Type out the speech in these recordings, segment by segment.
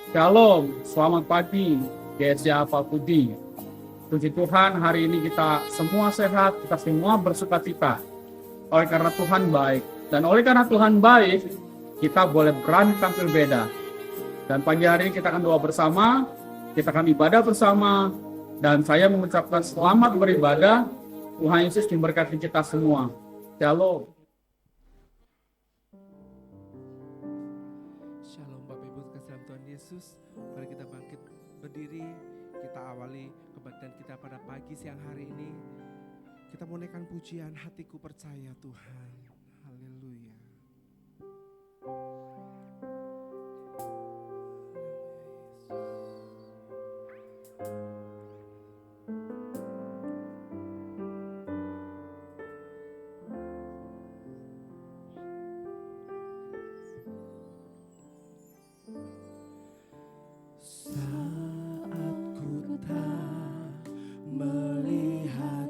Shalom, selamat pagi, GSJ Alpha Pudi. Puji Tuhan, hari ini kita semua sehat, kita semua bersuka-cita. Oleh karena Tuhan baik, dan oleh karena Tuhan baik, kita boleh berani tampil beda. Dan pagi hari ini kita akan doa bersama, kita akan ibadah bersama, dan saya mengucapkan selamat beribadah. Tuhan Yesus memberkati kita semua. Shalom. Shalom Bapak Ibu kasih dalam Tuhan Yesus. Mari kita bangkit berdiri. Kita awali kebaktian kita pada pagi siang hari ini. Kita mau naikkan pujian hatiku percaya Tuhan. Haleluya.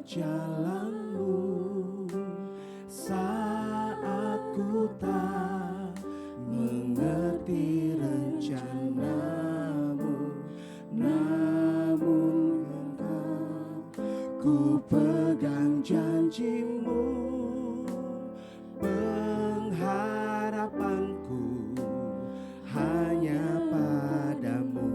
Jalanmu saat ku tak mengerti rencanamu, namun Engkau ku pegang janjimu, pengharapanku hanya padamu.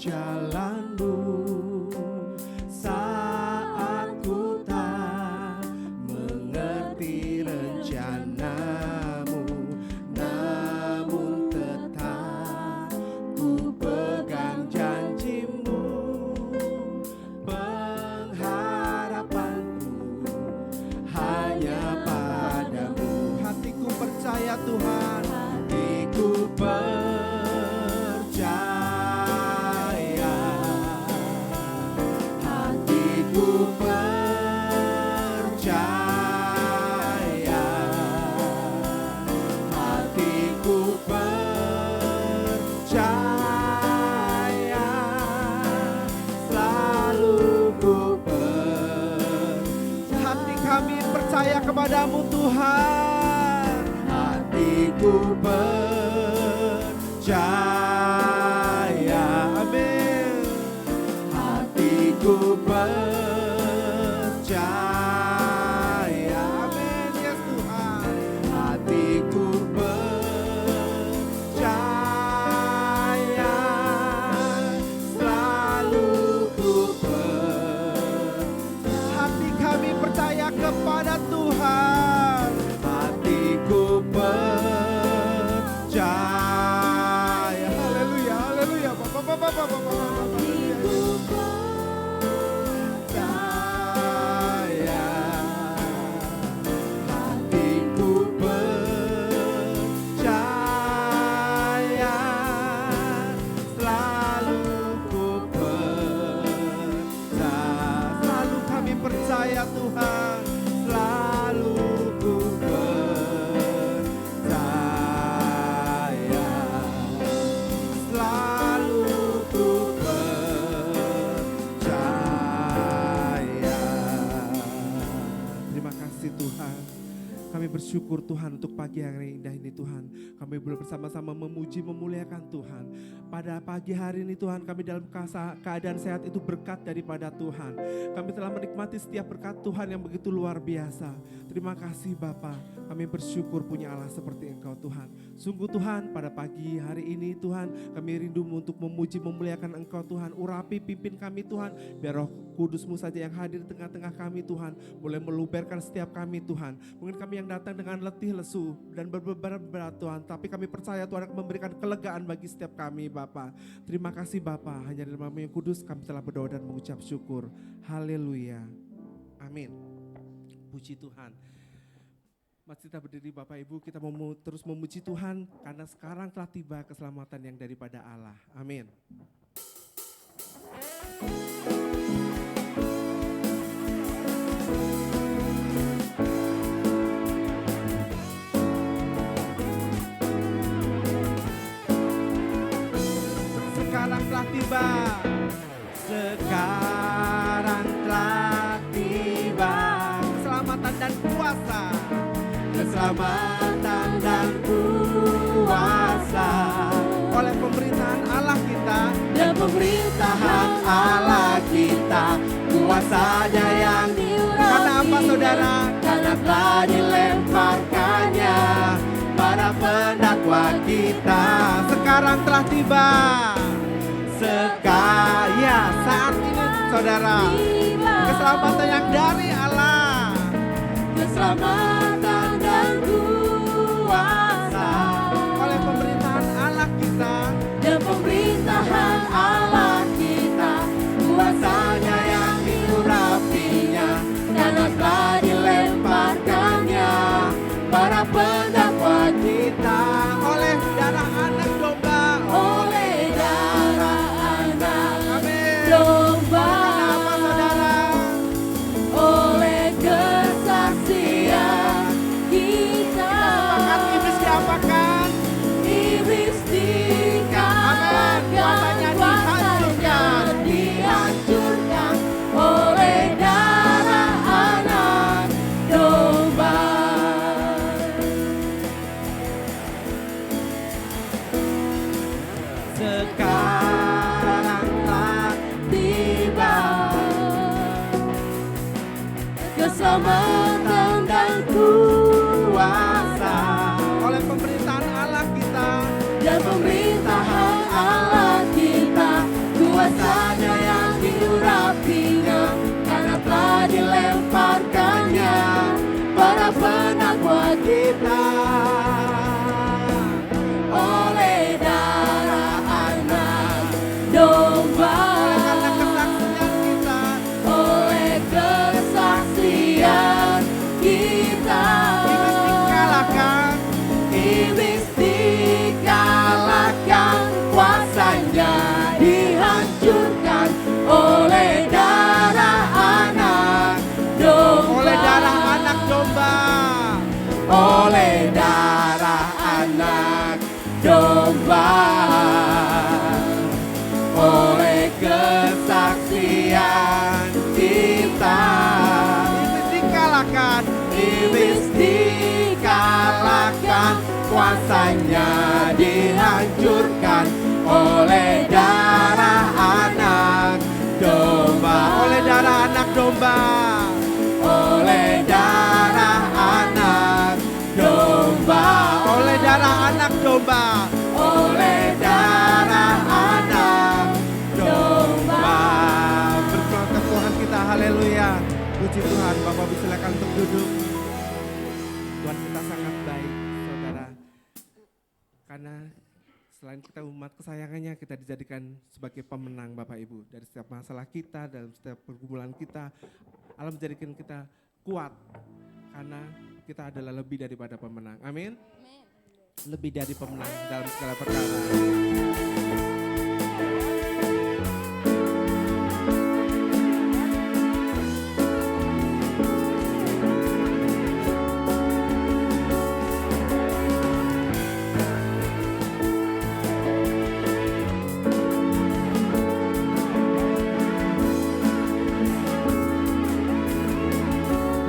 Jalanmu saat ku tak mengerti rencanamu, namun tetap ku pegang janjimu, pengharapanku hanya padamu. Hatiku percaya Tuhan, hatiku percaya. Ku percaya, hatiku percaya, selalu ku hati kami percaya kepadamu Tuhan, hatiku percaya, amin, hatiku percaya, amin, yes Tuhan, hatiku percaya, selalu ku hati kami percaya kepada Tuhan, hatiku percaya, haleluya, haleluya, Bapak. Percaya Tuhan, selalu ku percaya, selalu ku percaya. Terima kasih Tuhan. Kami bersyukur Tuhan untuk pagi yang indah ini Tuhan. Kami boleh bersama-sama memuji, memuliakan Tuhan. Pada pagi hari ini Tuhan, kami dalam keadaan sehat itu berkat daripada Tuhan. Kami telah menikmati setiap berkat Tuhan yang begitu luar biasa. Terima kasih Bapa. Kami bersyukur punya Allah seperti Engkau Tuhan. Sungguh Tuhan, pada pagi hari ini Tuhan, kami rindu untuk memuji, memuliakan Engkau Tuhan. Urapi, pimpin kami Tuhan. Biar Roh Kudus-Mu saja yang hadir di tengah-tengah kami Tuhan. Boleh meluberkan setiap kami Tuhan. Mungkin kami yang datang dengan letih, lesu, dan berat Tuhan. Tapi kami percaya Tuhan akan memberikan kelegaan bagi setiap kami Bapa. Terima kasih Bapa. Hanya dalam nama yang kudus kami telah berdoa dan mengucap syukur. Haleluya. Amin. Puji Tuhan. Masih kita berdiri Bapak Ibu, kita mau terus memuji Tuhan. Karena sekarang telah tiba keselamatan yang daripada Allah. Amin. Sekarang telah tiba, sekarang telah tiba, keselamatan dan keselamatan dan kuasa oleh pemerintahan Allah kita dan pemerintahan Allah kita, kuasanya yang diurapi. Karena apa saudara? Karena telah dilemparkannya para pendakwa kita. Sekarang telah tiba. Sekaya saat ini saudara, keselamatan yang dari Allah, keselamatan dan kuasa oleh pemerintahan Allah kita dan pemerintahan Allah kita, kuasanya yang diurapinya karena telah dilemparkannya para pendakwa kita oleh darah anak domba, oleh darah anak domba. Kenapa saudara? Oleh kesaksian kita. Akan iblis diapakan? Iblis dikalahkan, kuasanya dihancurkan oleh darah anak domba. Sekarang telah tiba keselamatan dan kuasa oleh pemerintahan Allah kita dan pemerintahan Allah kita, kuasanya yang diurapinya karena telah dilemparkannya para pendakwa kita oleh darah anak domba. Oleh kesaksian kita, iblis dikalahkan, kuasanya dihancurkan oleh darah anak domba. Oleh darah anak domba. Oleh darah anak domba. Oleh kesaksian kita, iblis dikalahkan, iblis dikalahkan, kuasanya dihancurkan oleh darah anak domba. Oleh darah anak domba. Oleh darah anak domba. Oleh darah anak domba. Oleh darah anak domba. Berdoa Tuhan kita, haleluya. Puji Tuhan. Bapak bisa silakan untuk duduk. Tuhan kita sangat baik saudara, karena selain kita umat kesayangannya, kita dijadikan sebagai pemenang Bapak Ibu. Dari setiap masalah kita, dalam setiap pergumulan kita, Allah menjadikan kita kuat karena kita adalah lebih daripada pemenang. Amin. Lebih dari pemenang dalam segala perkara.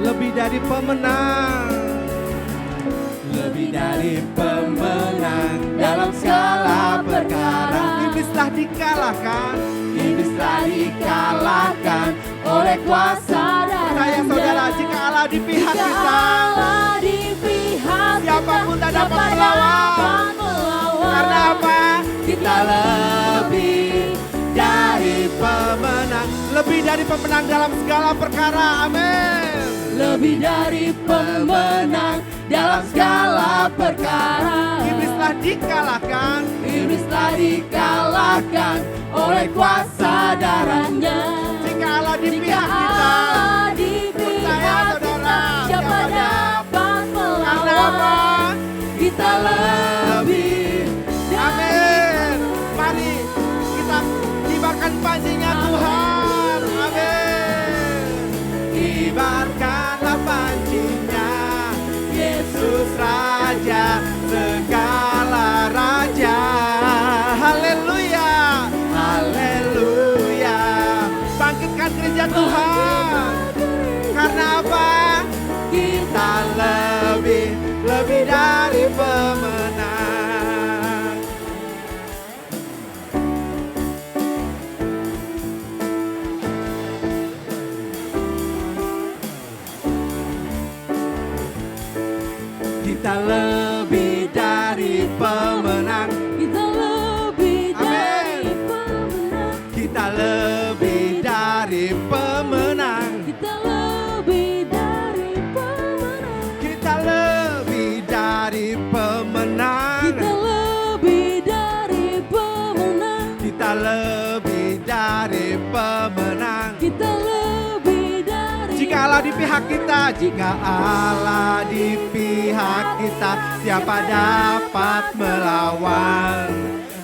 Lebih dari pemenang, lebih dari pemenang dalam segala perkara. Iblis telah dikalahkan, iblis telah dikalahkan oleh kuasa darahnya. Percaya saudara, jika Allah di pihak kita, siapapun tak dapat melawan. Karena apa? Kita lebih dari pemenang, lebih dari pemenang dalam segala perkara. Amin. Lebih dari pemenang dalam segala perkara. Iblis telah dikalahkan, iblis telah dikalahkan oleh kuasa darahnya. Jika Allah di pihak kita, percaya saudara, siapa dapat melawan? Karena apa? Kita lebih. Amin. Mari kita kibarkan pancinya Tuhan. Amin. Kibarkanlah pancinya, Yesus Raja segala raja. Haleluya, haleluya. Bangkitkan gereja Tuhan. Kita lebih dari pemenang. Kita lebih dari Amin. pemenang. Kita lebih dari pemenang. Kita lebih dari pemenang. Kita lebih dari pemenang. Kita lebih dari pemenang. Kita lebih dari pemenang. Kita lebih dari. Jika Allah di pihak kita, jika Allah di pihak kita, siapa dapat melawan?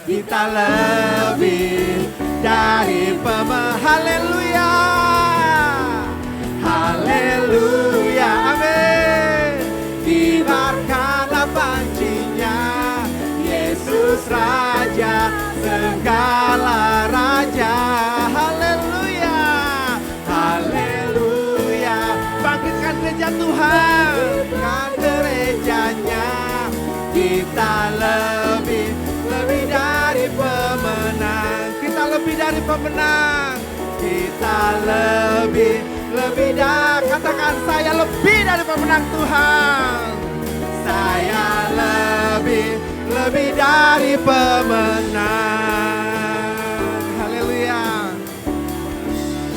Kita lebih dari pemenang. Haleluya, haleluya, amin. Kibarkanlah pancinya, Yesus Raja, segala raja. Haleluya, haleluya. Bangkitkan gereja Tuhan, kan gerejanya. Kita lebih dari pemenang. Kita lebih dari pemenang. Kita lebih dari. Katakan, saya lebih dari pemenang Tuhan. Saya lebih dari pemenang. Haleluya.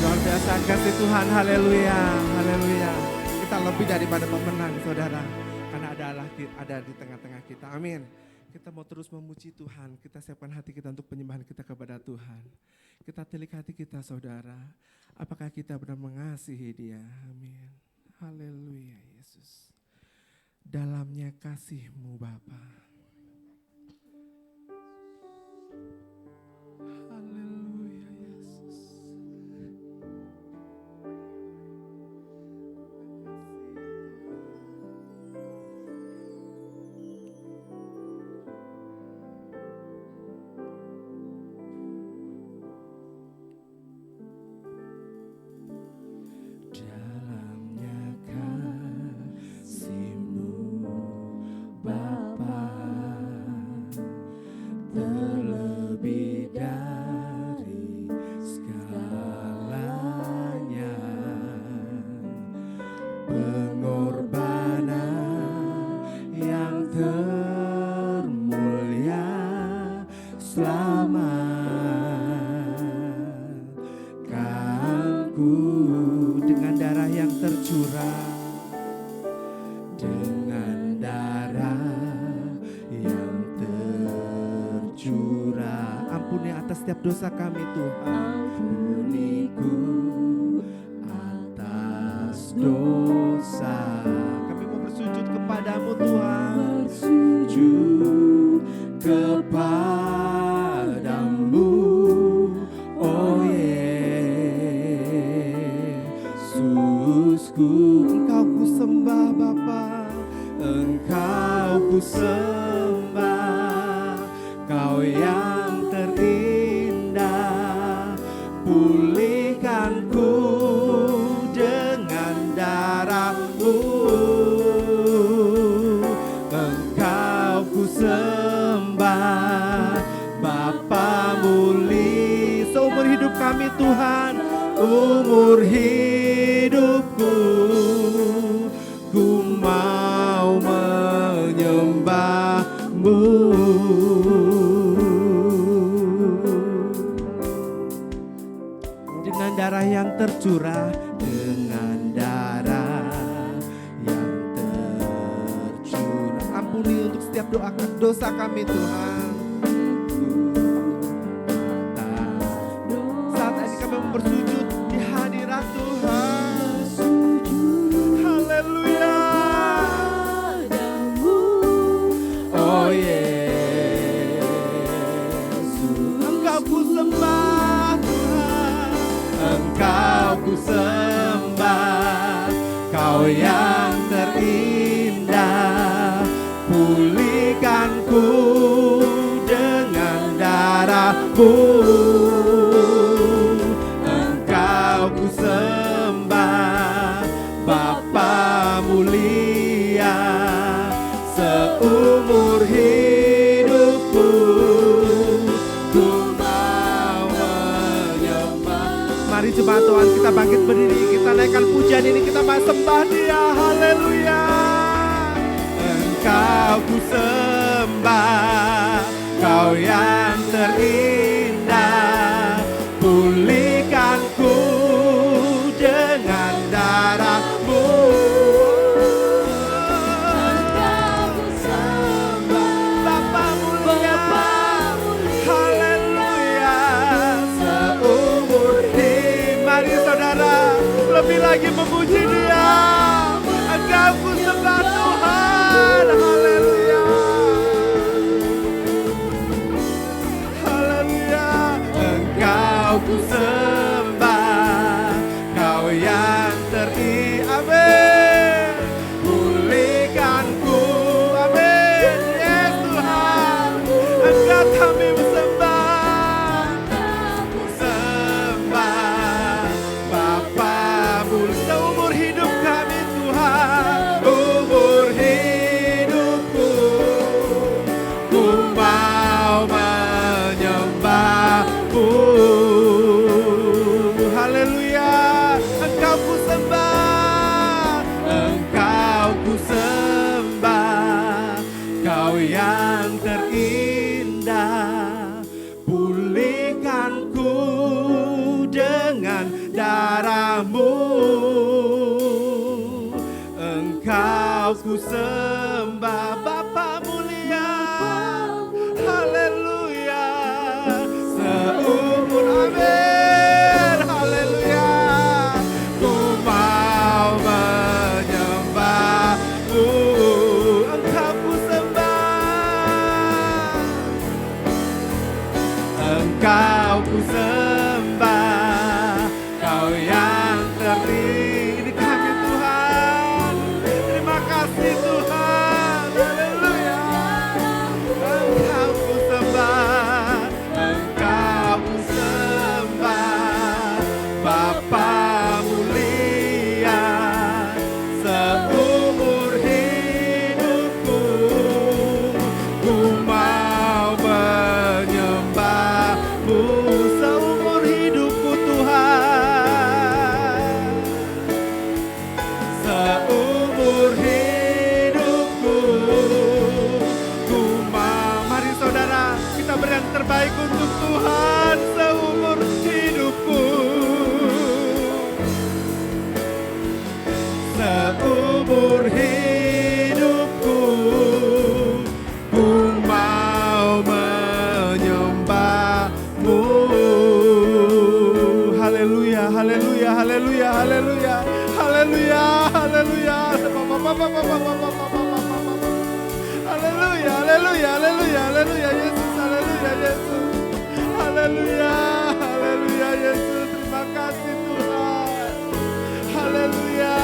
Luar biasa kasih Tuhan. Haleluya, haleluya. Kita lebih daripada pemenang, saudara. Karena ada di tengah-tengah kita. Amin. Kita mau terus memuji Tuhan. Kita siapkan hati kita untuk penyembahan kita kepada Tuhan. Kita telik hati kita, saudara. Apakah kita benar mengasihi Dia? Amin. Haleluya, Yesus. Dalamnya kasih-Mu, Bapa. Haleluya, Yesus. Dalamnya kasih-Mu, Bapa, terlebih dari segalanya, pengorbanan yang termulia, selamatkanku dengan darah yang tercurah, dengan darah yang tercurah. Ampuni atas setiap dosa kami, Tuhan. Ampuniku atas dosa. Kami mau bersujud kepadamu, Tuhan. Bersujud kepadamu, oh Yesusku. Engkau ku sembah, Bapa. Engkau ku sembah. Kau yang terindah, pulihkanku dengan darah-Mu. Engkau ku sembah, Bapa muli. Seumur hidup kami, Tuhan, umur hidupku, ku mau menyembah-Mu. Dengan darah yang tercurah, dengan darah yang tercurah. Ampuni untuk setiap dosa kami, Tuhan. Saat ini kami bersujud di hadirat Tuhan. Haleluya. Oh Yesus, Engkau ku sembah, Tuhan. Engkau ku sembah. Kau yang terindah, pulihkanku dengan darah-Mu. Engkau ku sembah, Bapa mulia. Seumur hidupku, ku mau menyembah. Mari jemaat Tuhan, kita bangkit berdiri, kita naikkan pujian ini, kita sembah Dia. Haleluya. Engkau ku sembah, Kau yang terindah. Pulihkan ku dengan darah-Mu. Engkau ku sembah, Bapa mulia, Bapa mulia. haleluya. Seumur hidup, mari saudara lebih lagi memuji Dia. Engkau ku sembah Tuhan, haleluya. Haleluya. Engkau ku sembah, Kau yang amin. Pulihkan ku, amin. Yes Tuhan, Engkau kami bersembah. Sembah Bapa mulia. Seumur hidup kami Tuhan, umur hidupku ku mau menyembah-Mu. Haleluya. Engkau ku sembah, Engkau ku sembah, Kau yang terindah. Pulihkan ku dengan darah-Mu. Engkau ku sembah, Bapa mulia, haleluya. Seumur, amin, haleluya. Ku mau menyembah-Mu. Engkau ku sembah, Engkau ku sembah, Kau yang terindah. Kami Tuhan, terima kasih Tuhan, haleluya. Engkau ku sembah, Engkau ku sembah, Bapa mulia. Seumur hidupku ku mau menyembah-Mu. Seumur hidupku Tuhan, seumur hidupku ku mau. Mari saudara, kita beri yang terbaik untuk Tuhan. Seumur hidupku, seumur hidupku ku mau menyembah-Mu. Haleluya, haleluya, haleluya, haleluya, haleluya, haleluya. Haleluya, haleluya, haleluya, haleluya Yesus, haleluya Yesus. Haleluya, haleluya Yesus. Terima kasih Tuhan. Haleluya.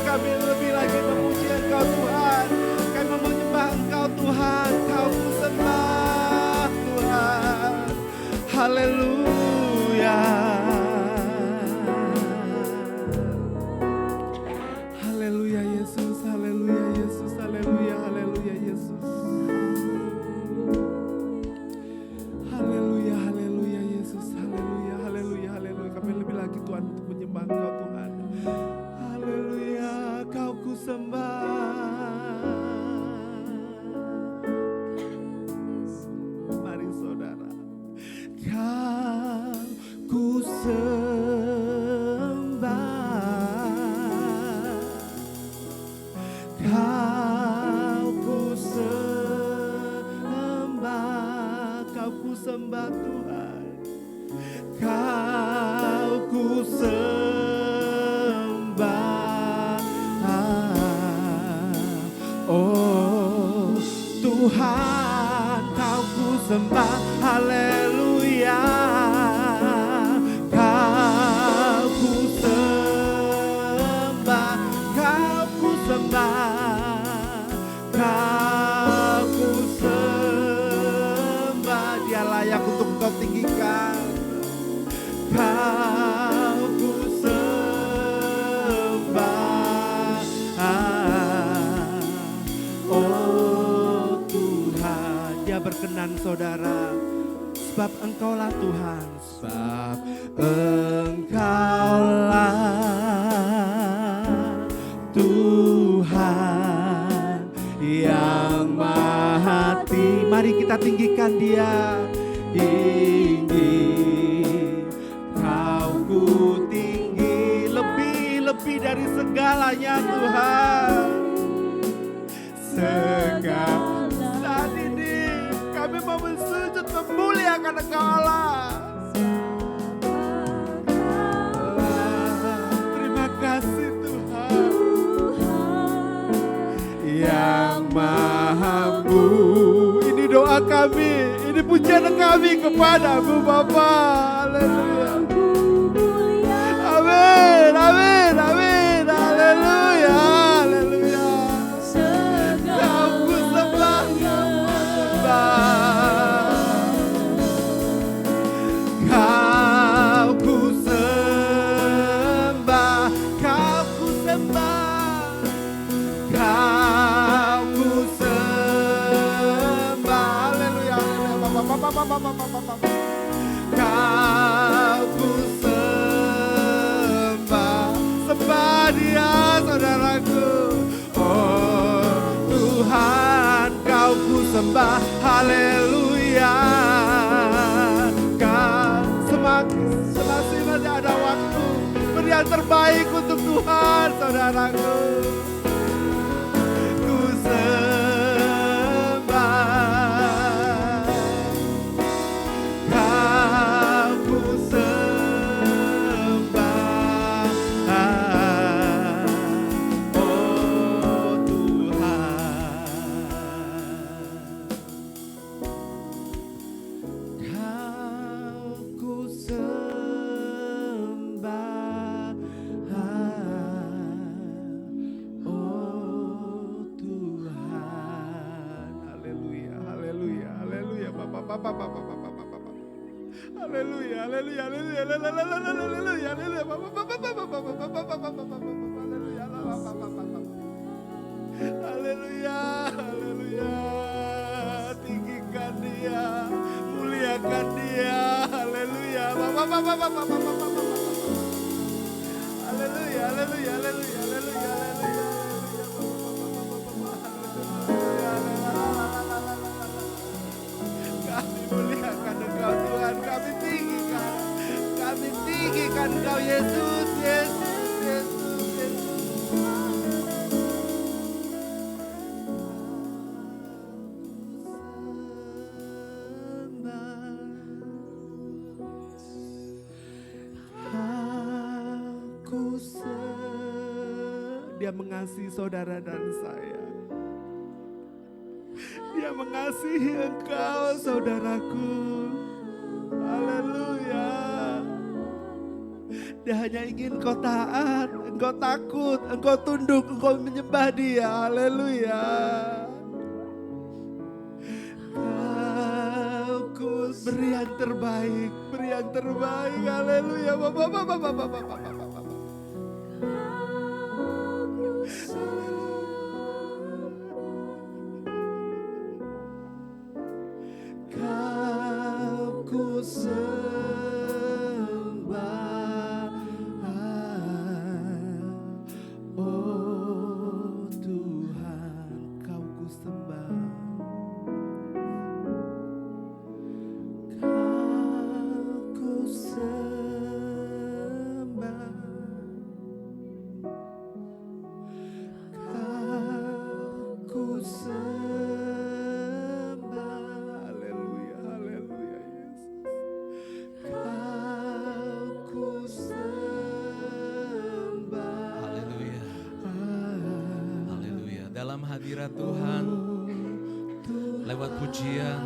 Kami lebih lagi memuji Engkau Tuhan. Kami menyembah Engkau Tuhan. Kau ku sembah Tuhan. Haleluya. Haleluya Yesus, haleluya Yesus, haleluya, haleluya Yesus. Haleluya, haleluya Yesus, haleluya, haleluya, haleluya. Kami lebih lagi Tuhan untuk menyembah Engkau Tuhan. Haleluya, Kau ku sembah. Mari saudara. Kau ku sembah, Kau ku sembah, Kau ku sembah Tuhan. Kau ku sembah, oh Tuhan, Kau ku sembah, haleluya. Kau ku sembah, Kau ku sembah, Kau ku sembah. Dia layak untuk Kau tinggikan. Kau ku sembah, oh Tuhan. Dia berkenan saudara, sebab Engkaulah Tuhan, sebab Engkaulah Tuhan yang Mari kita tinggikan Dia. Tinggi, Kau ku tinggi, lebih dari segalanya Tuhan. Saat ini kami mau bersujud memuliakan Engkau Allah. Terima kasih Tuhan yang Mahamu. Ini doa kami, ini pujian kami kepadamu Bapa. Haleluya. Amin, amin, amin. Haleluya, haleluya. Kau ku sembah, Kau ku sembah, Kau ku sembah, Kau ku sembah. Haleluya, haleluya. Kau ku sembah, sembah Dia saudaraku. Oh Tuhan, Kau ku sembah. Haleluya. Kau semasih masih ada waktu, beri yang terbaik untuk Tuhan saudaraku. Ku sembah, Kau ku sembah. Oh Tuhan, Kau ku sembah. Oh Tuhan, haleluya, haleluya, haleluya, Bapak. Haleluya, haleluya, haleluya, haleluya, haleluya, haleluya, haleluya. Tinggikan Dia, muliakan Dia. Haleluya. Haleluya, haleluya, haleluya, haleluya, haleluya. Kami muliakan Engkau Tuhan, kami tinggikan Engkau Yesus, Yesus, Yesus, Yesus. Dia mengasihi saudara dan saya. Dia mengasihi engkau saudaraku. Haleluya. Dia hanya ingin engkau taat, engkau takut, engkau tunduk, engkau menyembah Dia. Haleluya. Kau beri yang terbaik, beri yang terbaik. Haleluya. Kau ku sembah, oh Tuhan, Kau ku sembah. Kau ku sembah, Kau ku sembah. Haleluya, haleluya Yesus. Kau ku sembah. Haleluya. Haleluya. Dalam hadirat Tuhan, lewat pujian,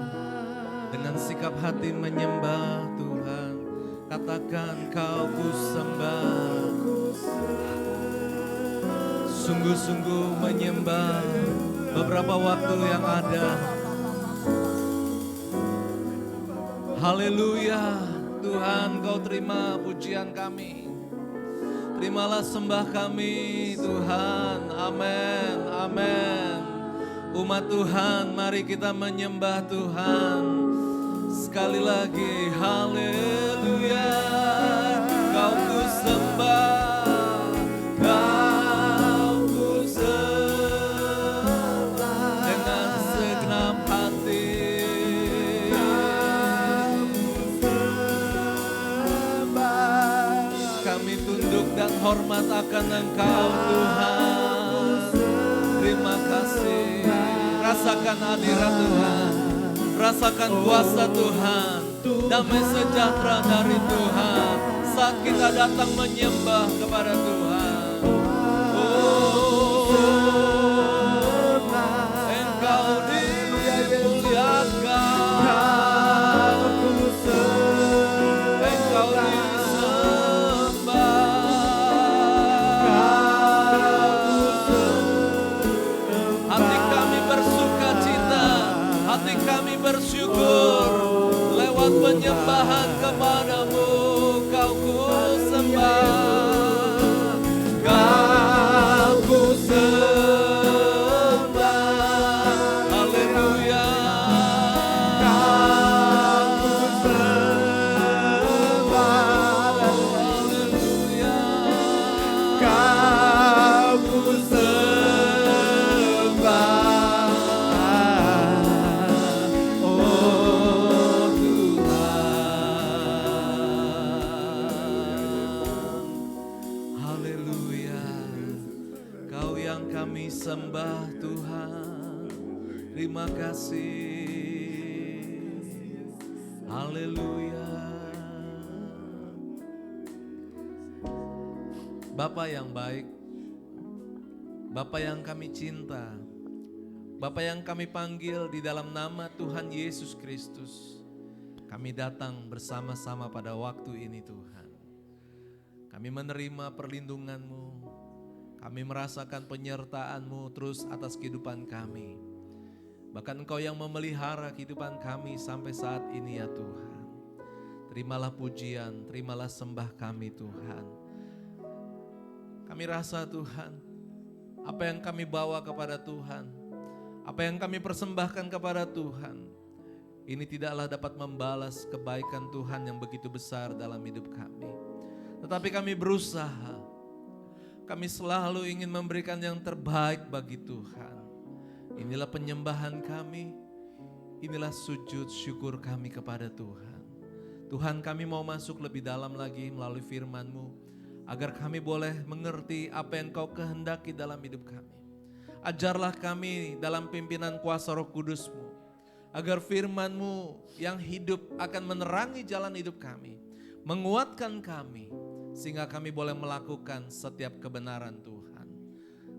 dengan sikap hati menyembah Tuhan, katakan Kau ku sembah. Sungguh-sungguh menyembah beberapa waktu yang ada. Haleluya. Tuhan, Kau terima pujian kami. Terimalah sembah kami Tuhan. Amin, amin. Umat Tuhan, mari kita menyembah Tuhan. Sekali lagi, haleluya. Kau ku sembah, Kau ku sembah dengan segenap hati. rasakan hadirat Tuhan. Rasakan kuasa Tuhan. Damai sejahtera dari Tuhan. Saat kita datang menyembah kepada Tuhan. Oh, Engkau dimuliakan. Engkau disembah. Hati kami bersuka cita, hati kami bersyukur lewat penyembahan kepadamu. Kau ku sembah, kau ku sembah. Haleluya. Sembah Tuhan, terima kasih, haleluya. Bapa yang baik, Bapa yang kami cinta, Bapa yang kami panggil di dalam nama Tuhan Yesus Kristus, kami datang bersama-sama pada waktu ini Tuhan. Kami menerima perlindungan-Mu. Kami merasakan penyertaan-Mu terus atas kehidupan kami. Bahkan Engkau yang memelihara kehidupan kami sampai saat ini ya Tuhan. Terimalah pujian, terimalah sembah kami Tuhan. Kami rasa Tuhan, apa yang kami bawa kepada Tuhan, apa yang kami persembahkan kepada Tuhan, ini tidaklah dapat membalas kebaikan Tuhan yang begitu besar dalam hidup kami. Tetapi kami berusaha. Kami selalu ingin memberikan yang terbaik bagi Tuhan. Inilah penyembahan kami, inilah sujud syukur kami kepada Tuhan. Tuhan, kami mau masuk lebih dalam lagi melalui firman-Mu, agar kami boleh mengerti apa yang Kau kehendaki dalam hidup kami. Ajarlah kami dalam pimpinan kuasa Roh Kudus-Mu, agar firman-Mu yang hidup akan menerangi jalan hidup kami, menguatkan kami, sehingga kami boleh melakukan setiap kebenaran Tuhan.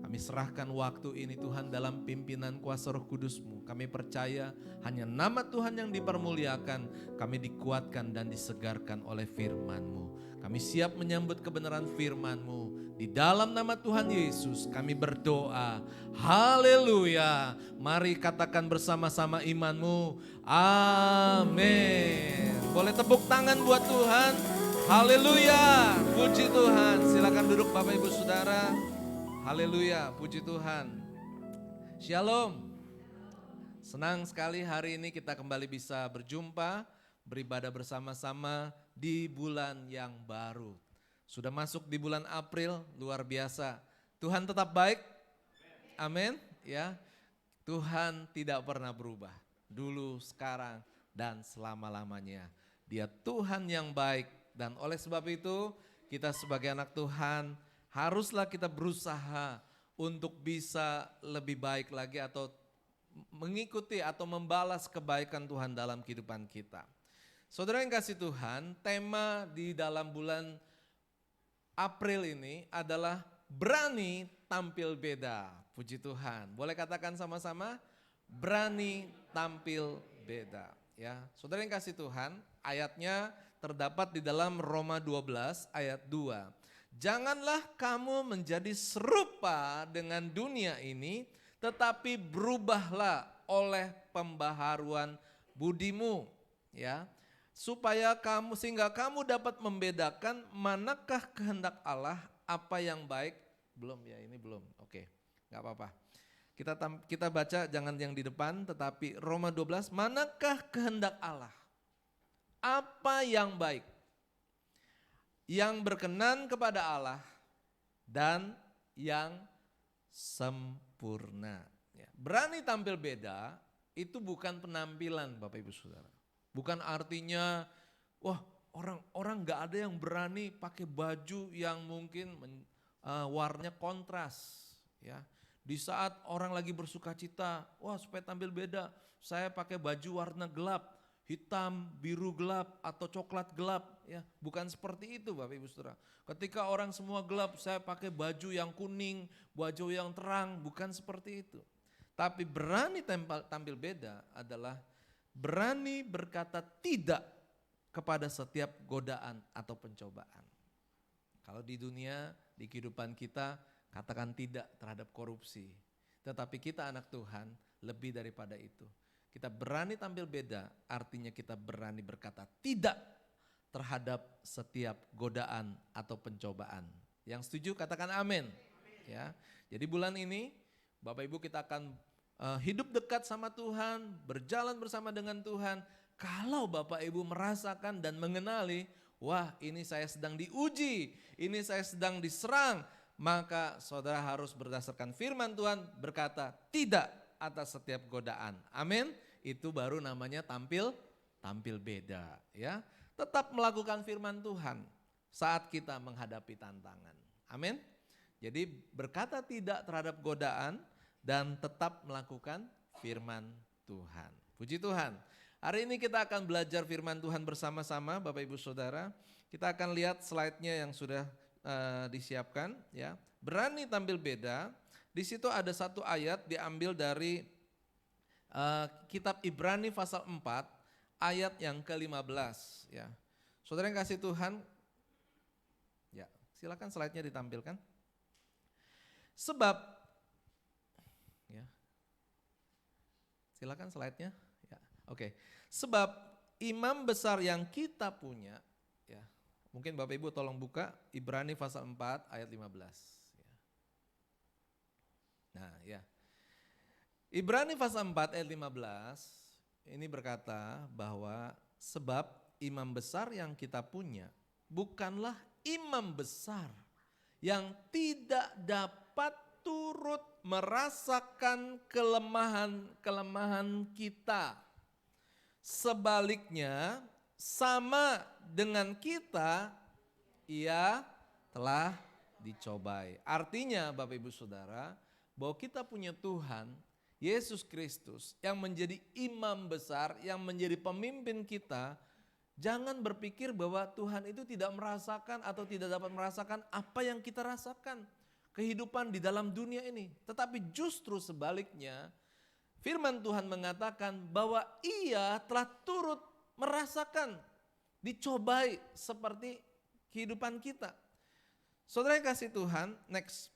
Kami serahkan waktu ini Tuhan dalam pimpinan kuasa Roh Kudus-Mu. Kami percaya hanya nama Tuhan yang dipermuliakan, kami dikuatkan dan disegarkan oleh firman-Mu. Kami siap menyambut kebenaran firman-Mu. Di dalam nama Tuhan Yesus kami berdoa. Haleluya. Mari katakan bersama-sama iman-Mu. Amin. Boleh tepuk tangan buat Tuhan. Haleluya, puji Tuhan. Silakan duduk Bapak Ibu Saudara. Haleluya, puji Tuhan. Shalom. Senang sekali hari ini kita kembali bisa berjumpa, beribadah bersama-sama di bulan yang baru. Sudah masuk di bulan April, luar biasa. Tuhan tetap baik. Amin. Ya. Tuhan tidak pernah berubah. Dulu, sekarang, dan selama-lamanya. Dia Tuhan yang baik. Dan oleh sebab itu kita sebagai anak Tuhan haruslah kita berusaha untuk bisa lebih baik lagi atau mengikuti atau membalas kebaikan Tuhan dalam kehidupan kita. Saudara yang kasih Tuhan, tema di dalam bulan April ini adalah berani tampil beda. Puji Tuhan. Boleh katakan sama-sama? Berani tampil beda. Ya, saudara yang kasih Tuhan, ayatnya terdapat di dalam Roma 12 ayat 2. Janganlah kamu menjadi serupa dengan dunia ini, tetapi berubahlah oleh pembaharuan budimu, ya, sehingga kamu dapat membedakan manakah kehendak Allah, apa yang baik. Belum ya, ini belum. Oke, nggak apa-apa. Kita baca jangan yang di depan, tetapi Roma 12, manakah kehendak Allah? Apa yang baik, yang berkenan kepada Allah, dan yang sempurna. Ya. Berani tampil beda itu bukan penampilan Bapak Ibu Saudara. Bukan artinya, wah orang gak ada yang berani pakai baju yang mungkin warnanya kontras. Ya. Di saat orang lagi bersuka cita, wah supaya tampil beda, saya pakai baju warna gelap, hitam, biru gelap, atau coklat gelap. Ya, bukan seperti itu Bapak Ibu Saudara. Ketika orang semua gelap, saya pakai baju yang kuning, baju yang terang, bukan seperti itu. Tapi berani tampil beda adalah berani berkata tidak kepada setiap godaan atau pencobaan. Kalau di dunia, di kehidupan kita, katakan tidak terhadap korupsi. Tetapi kita anak Tuhan lebih daripada itu. Kita berani tampil beda, artinya kita berani berkata tidak terhadap setiap godaan atau pencobaan. Yang setuju katakan amin. Ya. Jadi bulan ini Bapak Ibu kita akan hidup dekat sama Tuhan, berjalan bersama dengan Tuhan. Kalau Bapak Ibu merasakan dan mengenali, wah ini saya sedang diuji, ini saya sedang diserang, maka saudara harus berdasarkan firman Tuhan berkata tidak atas setiap godaan. Amin. Itu baru namanya tampil beda ya. Tetap melakukan firman Tuhan saat kita menghadapi tantangan. Amin. Jadi berkata tidak terhadap godaan dan tetap melakukan firman Tuhan. Puji Tuhan. Hari ini kita akan belajar firman Tuhan bersama-sama Bapak Ibu Saudara. Kita akan lihat slide-nya yang sudah disiapkan ya. Berani tampil beda. Di situ ada satu ayat diambil dari kitab Ibrani pasal 4 ayat yang ke-15 ya. Saudara yang kasih Tuhan, ya silakan slide-nya ditampilkan. Sebab, ya, silakan slide-nya. Ya, oke. Sebab imam besar yang kita punya, ya, mungkin Bapak Ibu tolong buka Ibrani pasal 4 ayat 15. Ya. Nah, ya. Ibrani pasal 4 ayat 15 ini berkata bahwa sebab imam besar yang kita punya bukanlah imam besar yang tidak dapat turut merasakan kelemahan-kelemahan kita. Sebaliknya sama dengan kita, ia telah dicobai. Artinya Bapak Ibu Saudara, bahwa kita punya Tuhan, Yesus Kristus yang menjadi imam besar, yang menjadi pemimpin kita. Jangan berpikir bahwa Tuhan itu tidak merasakan atau tidak dapat merasakan apa yang kita rasakan. Kehidupan di dalam dunia ini. Tetapi justru sebaliknya, firman Tuhan mengatakan bahwa ia telah turut merasakan, dicobai seperti kehidupan kita. Saudara yang kasih Tuhan, next.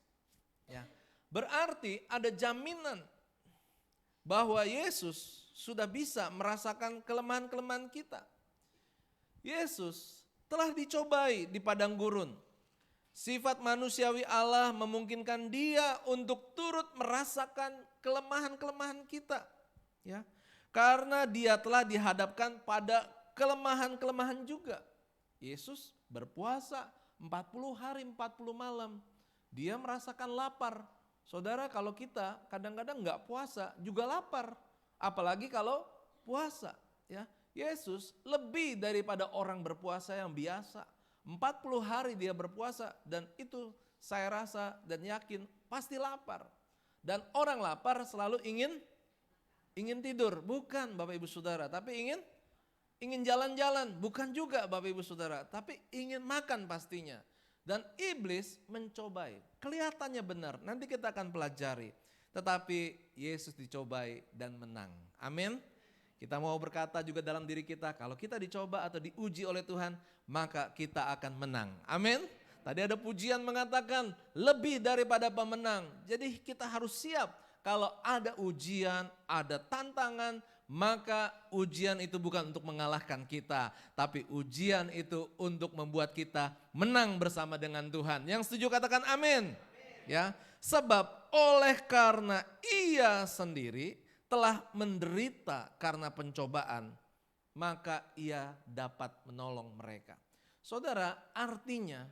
Ya. Berarti ada jaminan bahwa Yesus sudah bisa merasakan kelemahan-kelemahan kita. Yesus telah dicobai di padang gurun. Sifat manusiawi Allah memungkinkan dia untuk turut merasakan kelemahan-kelemahan kita. Ya, karena dia telah dihadapkan pada kelemahan-kelemahan juga. Yesus berpuasa 40 hari 40 malam. Dia merasakan lapar. Saudara, kalau kita kadang-kadang enggak puasa juga lapar. Apalagi kalau puasa. Ya, Yesus lebih daripada orang berpuasa yang biasa. 40 hari dia berpuasa dan itu saya rasa dan yakin pasti lapar. Dan orang lapar selalu ingin tidur. Bukan Bapak Ibu Saudara, tapi ingin jalan-jalan. Bukan juga Bapak Ibu Saudara, tapi ingin makan pastinya. Dan iblis mencobai. Kelihatannya benar, nanti kita akan pelajari. Tetapi Yesus dicobai dan menang. Amin. Kita mau berkata juga dalam diri kita, kalau kita dicoba atau diuji oleh Tuhan, maka kita akan menang. Amin. Tadi ada pujian mengatakan lebih daripada pemenang. Jadi kita harus siap kalau ada ujian, ada tantangan, maka ujian itu bukan untuk mengalahkan kita, tapi ujian itu untuk membuat kita menang bersama dengan Tuhan. Yang setuju katakan amin. Ya, sebab oleh karena ia sendiri telah menderita karena pencobaan, maka ia dapat menolong mereka. Saudara, artinya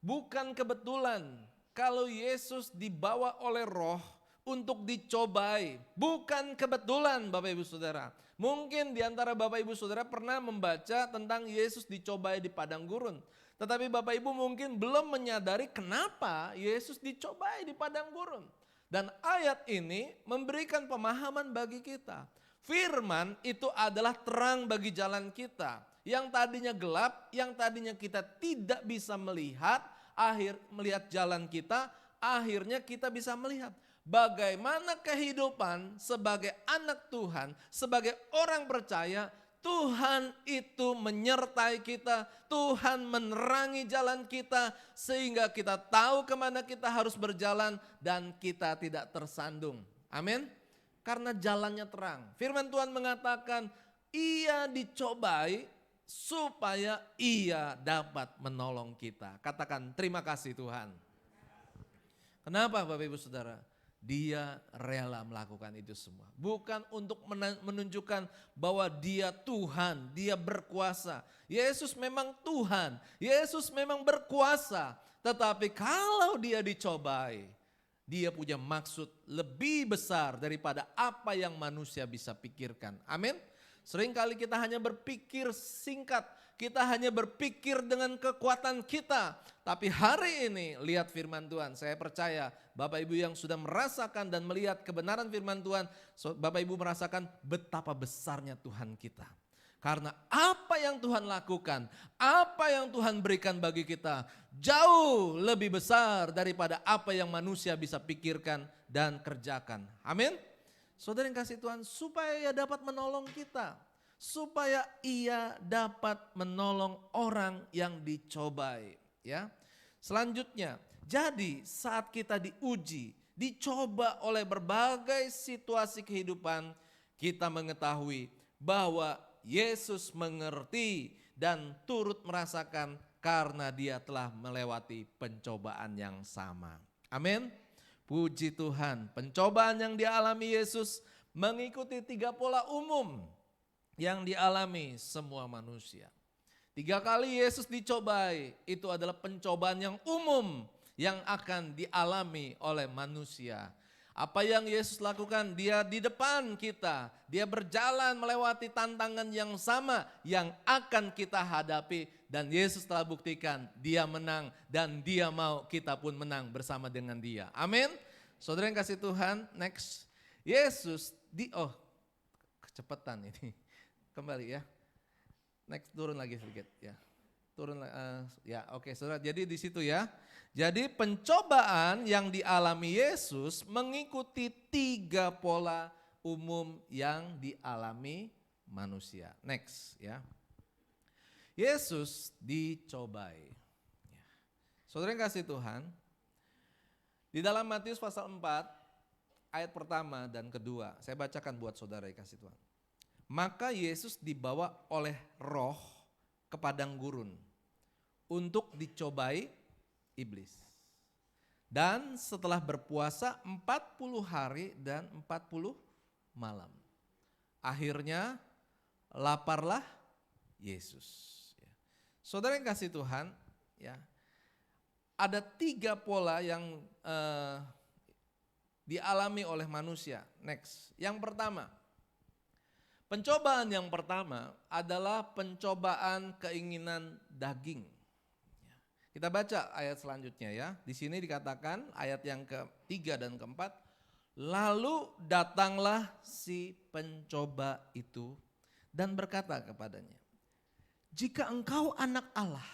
bukan kebetulan kalau Yesus dibawa oleh Roh untuk dicobai. Bukan kebetulan Bapak Ibu Saudara. Mungkin di antara Bapak Ibu Saudara pernah membaca tentang Yesus dicobai di padang gurun. Tetapi Bapak Ibu mungkin belum menyadari kenapa Yesus dicobai di padang gurun. Dan ayat ini memberikan pemahaman bagi kita. Firman itu adalah terang bagi jalan kita. Yang tadinya gelap, yang tadinya kita tidak bisa melihat, melihat jalan kita, akhirnya kita bisa melihat. Bagaimana kehidupan sebagai anak Tuhan, sebagai orang percaya, Tuhan itu menyertai kita, Tuhan menerangi jalan kita sehingga kita tahu kemana kita harus berjalan dan kita tidak tersandung. Amin. Karena jalannya terang. Firman Tuhan mengatakan ia dicobai supaya ia dapat menolong kita. Katakan terima kasih Tuhan. Kenapa Bapak Ibu Saudara? Dia rela melakukan itu semua. Bukan untuk menunjukkan bahwa dia Tuhan, dia berkuasa. Yesus memang Tuhan, Yesus memang berkuasa. Tetapi kalau dia dicobai, dia punya maksud lebih besar daripada apa yang manusia bisa pikirkan. Amin. Seringkali kita hanya berpikir singkat, kita hanya berpikir dengan kekuatan kita. Tapi hari ini lihat firman Tuhan, saya percaya Bapak Ibu yang sudah merasakan dan melihat kebenaran firman Tuhan, Bapak Ibu merasakan betapa besarnya Tuhan kita. Karena apa yang Tuhan lakukan, apa yang Tuhan berikan bagi kita jauh lebih besar daripada apa yang manusia bisa pikirkan dan kerjakan. Amin. Saudara yang kasih Tuhan, supaya ia dapat menolong kita. Supaya ia dapat menolong orang yang dicobai. Ya. Selanjutnya, jadi saat kita diuji, dicoba oleh berbagai situasi kehidupan, kita mengetahui bahwa Yesus mengerti dan turut merasakan karena dia telah melewati pencobaan yang sama. Amin. Puji Tuhan, pencobaan yang dialami Yesus mengikuti 3 pola umum yang dialami semua manusia. 3 kali Yesus dicobai, itu adalah pencobaan yang umum yang akan dialami oleh manusia. Apa yang Yesus lakukan? Dia di depan kita, dia berjalan melewati tantangan yang sama yang akan kita hadapi. Dan Yesus telah buktikan dia menang dan dia mau kita pun menang bersama dengan dia. Amin. Saudara yang kasih Tuhan, next. Yesus kecepatan ini. Kembali ya. Next, turun lagi sedikit ya. Turun ya, oke Saudara. Jadi di situ ya. Jadi pencobaan yang dialami Yesus mengikuti 3 pola umum yang dialami manusia. Next ya. Yesus dicobai. Saudara yang kasih Tuhan, di dalam Matius pasal 4 ayat pertama dan kedua, saya bacakan buat saudara yang kasih Tuhan. Maka Yesus dibawa oleh Roh ke padang gurun untuk dicobai iblis. Dan setelah berpuasa 40 hari dan 40 malam. Akhirnya laparlah Yesus. Saudara yang kasih Tuhan, ya, ada 3 pola yang dialami oleh manusia. Next, yang pertama, pencobaan yang pertama adalah pencobaan keinginan daging. Kita baca ayat selanjutnya ya. Di sini dikatakan ayat yang ke-3 dan ke-4. Lalu datanglah si pencoba itu dan berkata kepadanya, jika engkau anak Allah,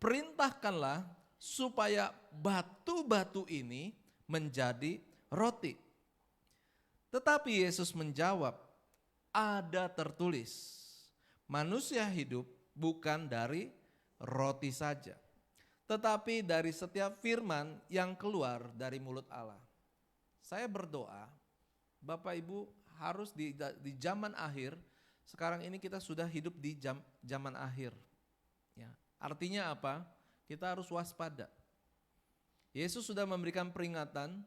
perintahkanlah supaya batu-batu ini menjadi roti. Tetapi Yesus menjawab, ada tertulis, manusia hidup bukan dari roti saja, tetapi dari setiap firman yang keluar dari mulut Allah. Saya berdoa, Bapak Ibu harus di zaman akhir, sekarang ini kita sudah hidup di zaman akhir. Ya, artinya apa? Kita harus waspada. Yesus sudah memberikan peringatan,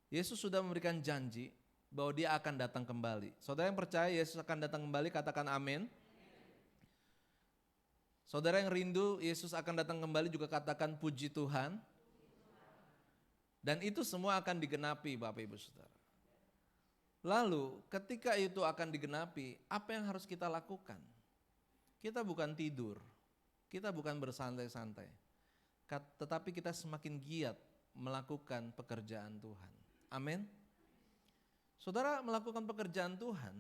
Yesus sudah memberikan janji bahwa dia akan datang kembali. Saudara yang percaya Yesus akan datang kembali, katakan amin. Saudara yang rindu Yesus akan datang kembali juga katakan puji Tuhan. Dan itu semua akan digenapi Bapak Ibu Saudara. Lalu ketika itu akan digenapi, apa yang harus kita lakukan? Kita bukan tidur, kita bukan bersantai-santai, tetapi kita semakin giat melakukan pekerjaan Tuhan. Amin. Saudara melakukan pekerjaan Tuhan,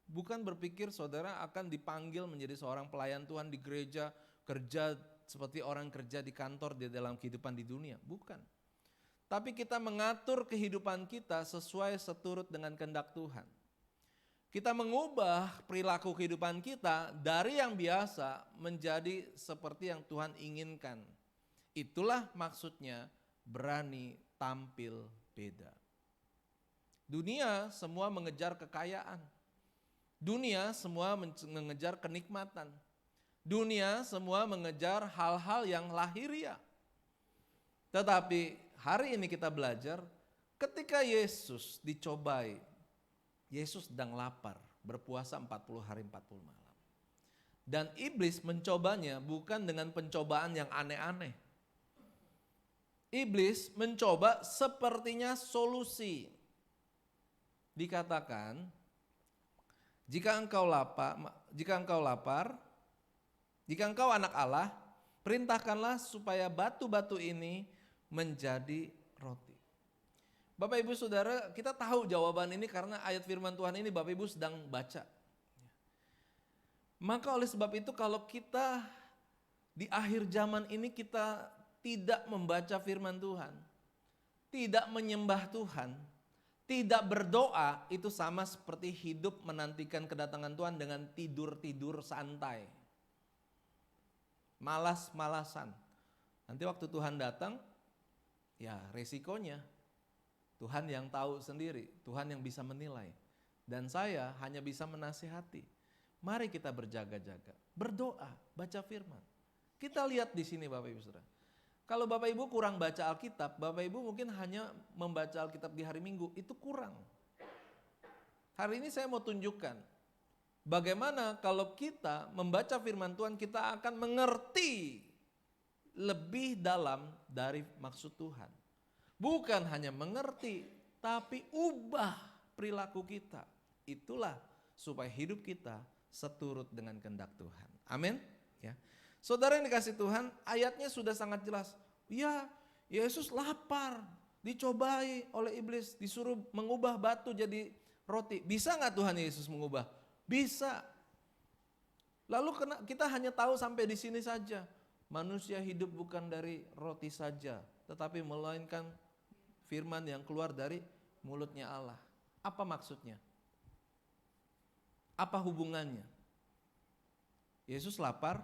bukan berpikir saudara akan dipanggil menjadi seorang pelayan Tuhan di gereja, kerja seperti orang kerja di kantor di dalam kehidupan di dunia. Bukan. Tapi kita mengatur kehidupan kita sesuai seturut dengan kehendak Tuhan. Kita mengubah perilaku kehidupan kita dari yang biasa menjadi seperti yang Tuhan inginkan. Itulah maksudnya berani tampil beda. Dunia semua mengejar kekayaan. Dunia semua mengejar kenikmatan. Dunia semua mengejar hal-hal yang lahiriah. Tetapi hari ini kita belajar ketika Yesus dicobai. Yesus sedang lapar, berpuasa 40 hari 40 malam. Dan iblis mencobanya bukan dengan pencobaan yang aneh-aneh. Iblis mencoba sepertinya solusi. Dikatakan, jika engkau lapar, jika engkau anak Allah, perintahkanlah supaya batu-batu ini menjadi roti. Bapak Ibu Saudara, kita tahu jawaban ini karena ayat firman Tuhan ini Bapak Ibu sedang baca. Maka oleh sebab itu kalau kita di akhir zaman ini kita tidak membaca firman Tuhan, tidak menyembah Tuhan, tidak berdoa, itu sama seperti hidup menantikan kedatangan Tuhan dengan tidur-tidur santai. Malas-malasan. Nanti waktu Tuhan datang, ya resikonya Tuhan yang tahu sendiri, Tuhan yang bisa menilai. Dan saya hanya bisa menasihati. Mari kita berjaga-jaga, berdoa, baca firman. Kita lihat di sini Bapak Ibu Saudara. Kalau Bapak Ibu kurang baca Alkitab, Bapak Ibu mungkin hanya membaca Alkitab di hari Minggu, itu kurang. Hari ini saya mau tunjukkan bagaimana kalau kita membaca firman Tuhan, kita akan mengerti lebih dalam dari maksud Tuhan. Bukan hanya mengerti, tapi ubah perilaku kita. Itulah supaya hidup kita seturut dengan kehendak Tuhan. Amin. Ya. Saudara yang dikasih Tuhan, ayatnya sudah sangat jelas. Ya, Yesus lapar, dicobai oleh iblis, disuruh mengubah batu jadi roti. Bisa nggak Tuhan Yesus mengubah? Bisa. Lalu kita hanya tahu sampai di sini saja. Manusia hidup bukan dari roti saja, tetapi melainkan firman yang keluar dari mulutnya Allah. Apa maksudnya? Apa hubungannya? Yesus lapar,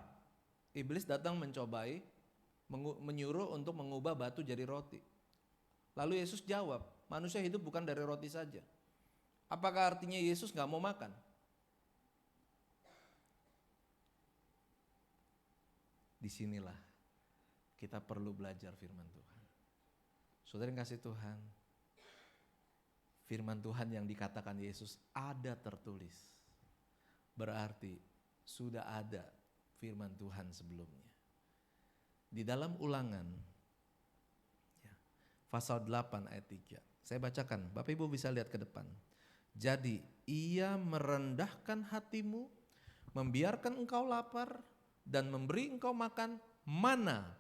iblis datang mencobai, menyuruh untuk mengubah batu jadi roti. Lalu Yesus jawab, manusia hidup bukan dari roti saja. Apakah artinya Yesus gak mau makan? Disinilah kita perlu belajar firman Tuhan. Saudara yang kasih Tuhan, firman Tuhan yang dikatakan Yesus ada tertulis. Berarti sudah ada firman Tuhan sebelumnya. Di dalam Ulangan, ya, pasal 8 ayat 3. Saya bacakan, Bapak Ibu bisa lihat ke depan. Jadi ia merendahkan hatimu, membiarkan engkau lapar, dan memberi engkau makan mana.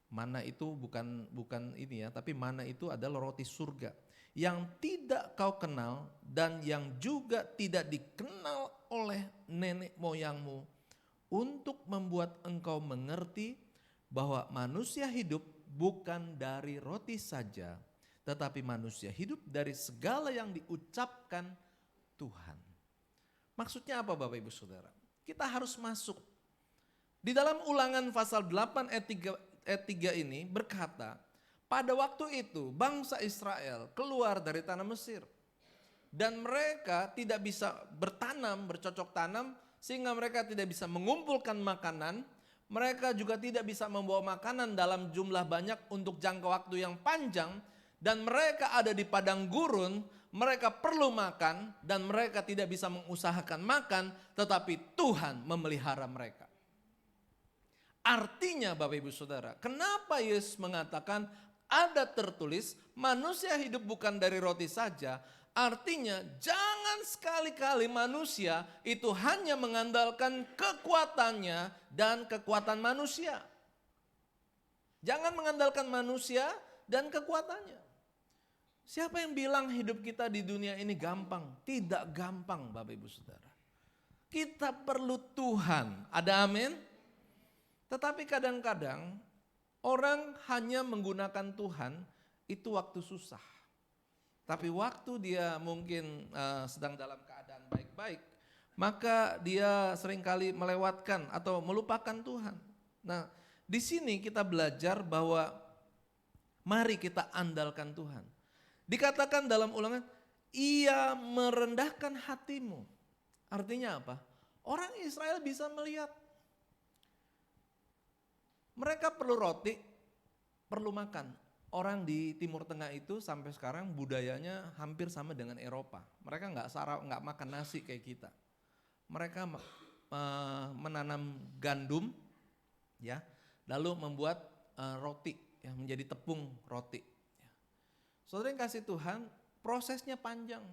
Mana itu bukan ini ya, tapi mana itu adalah roti surga yang tidak kau kenal dan yang juga tidak dikenal oleh nenek moyangmu, untuk membuat engkau mengerti bahwa manusia hidup bukan dari roti saja, tetapi manusia hidup dari segala yang diucapkan Tuhan. Maksudnya apa Bapak Ibu Saudara? Kita harus masuk. Di dalam Ulangan pasal 8 ayat 3 ini berkata, pada waktu itu bangsa Israel keluar dari tanah Mesir. Dan mereka tidak bisa bertanam, bercocok tanam, sehingga mereka tidak bisa mengumpulkan makanan. Mereka juga tidak bisa membawa makanan dalam jumlah banyak untuk jangka waktu yang panjang. Dan mereka ada di padang gurun, mereka perlu makan dan mereka tidak bisa mengusahakan makan, tetapi Tuhan memelihara mereka. Artinya Bapak Ibu Saudara, kenapa Yesus mengatakan ada tertulis manusia hidup bukan dari roti saja? Artinya jangan sekali-kali manusia itu hanya mengandalkan kekuatannya dan kekuatan manusia. Jangan mengandalkan manusia dan kekuatannya. Siapa yang bilang hidup kita di dunia ini gampang? Tidak gampang Bapak Ibu Saudara. Kita perlu Tuhan, ada amin? Tetapi kadang-kadang orang hanya menggunakan Tuhan itu waktu susah. Tapi waktu dia mungkin sedang dalam keadaan baik-baik, maka dia seringkali melewatkan atau melupakan Tuhan. Nah, di sini kita belajar bahwa mari kita andalkan Tuhan. Dikatakan dalam Ulangan, ia merendahkan hatimu. Artinya apa? Orang Israel bisa melihat. Mereka perlu roti, perlu makan. Orang di Timur Tengah itu sampai sekarang budayanya hampir sama dengan Eropa. Mereka nggak makan nasi kayak kita. Mereka menanam gandum, ya, lalu membuat roti, ya, menjadi tepung roti. Ya. Saudara yang kasih Tuhan, prosesnya panjang.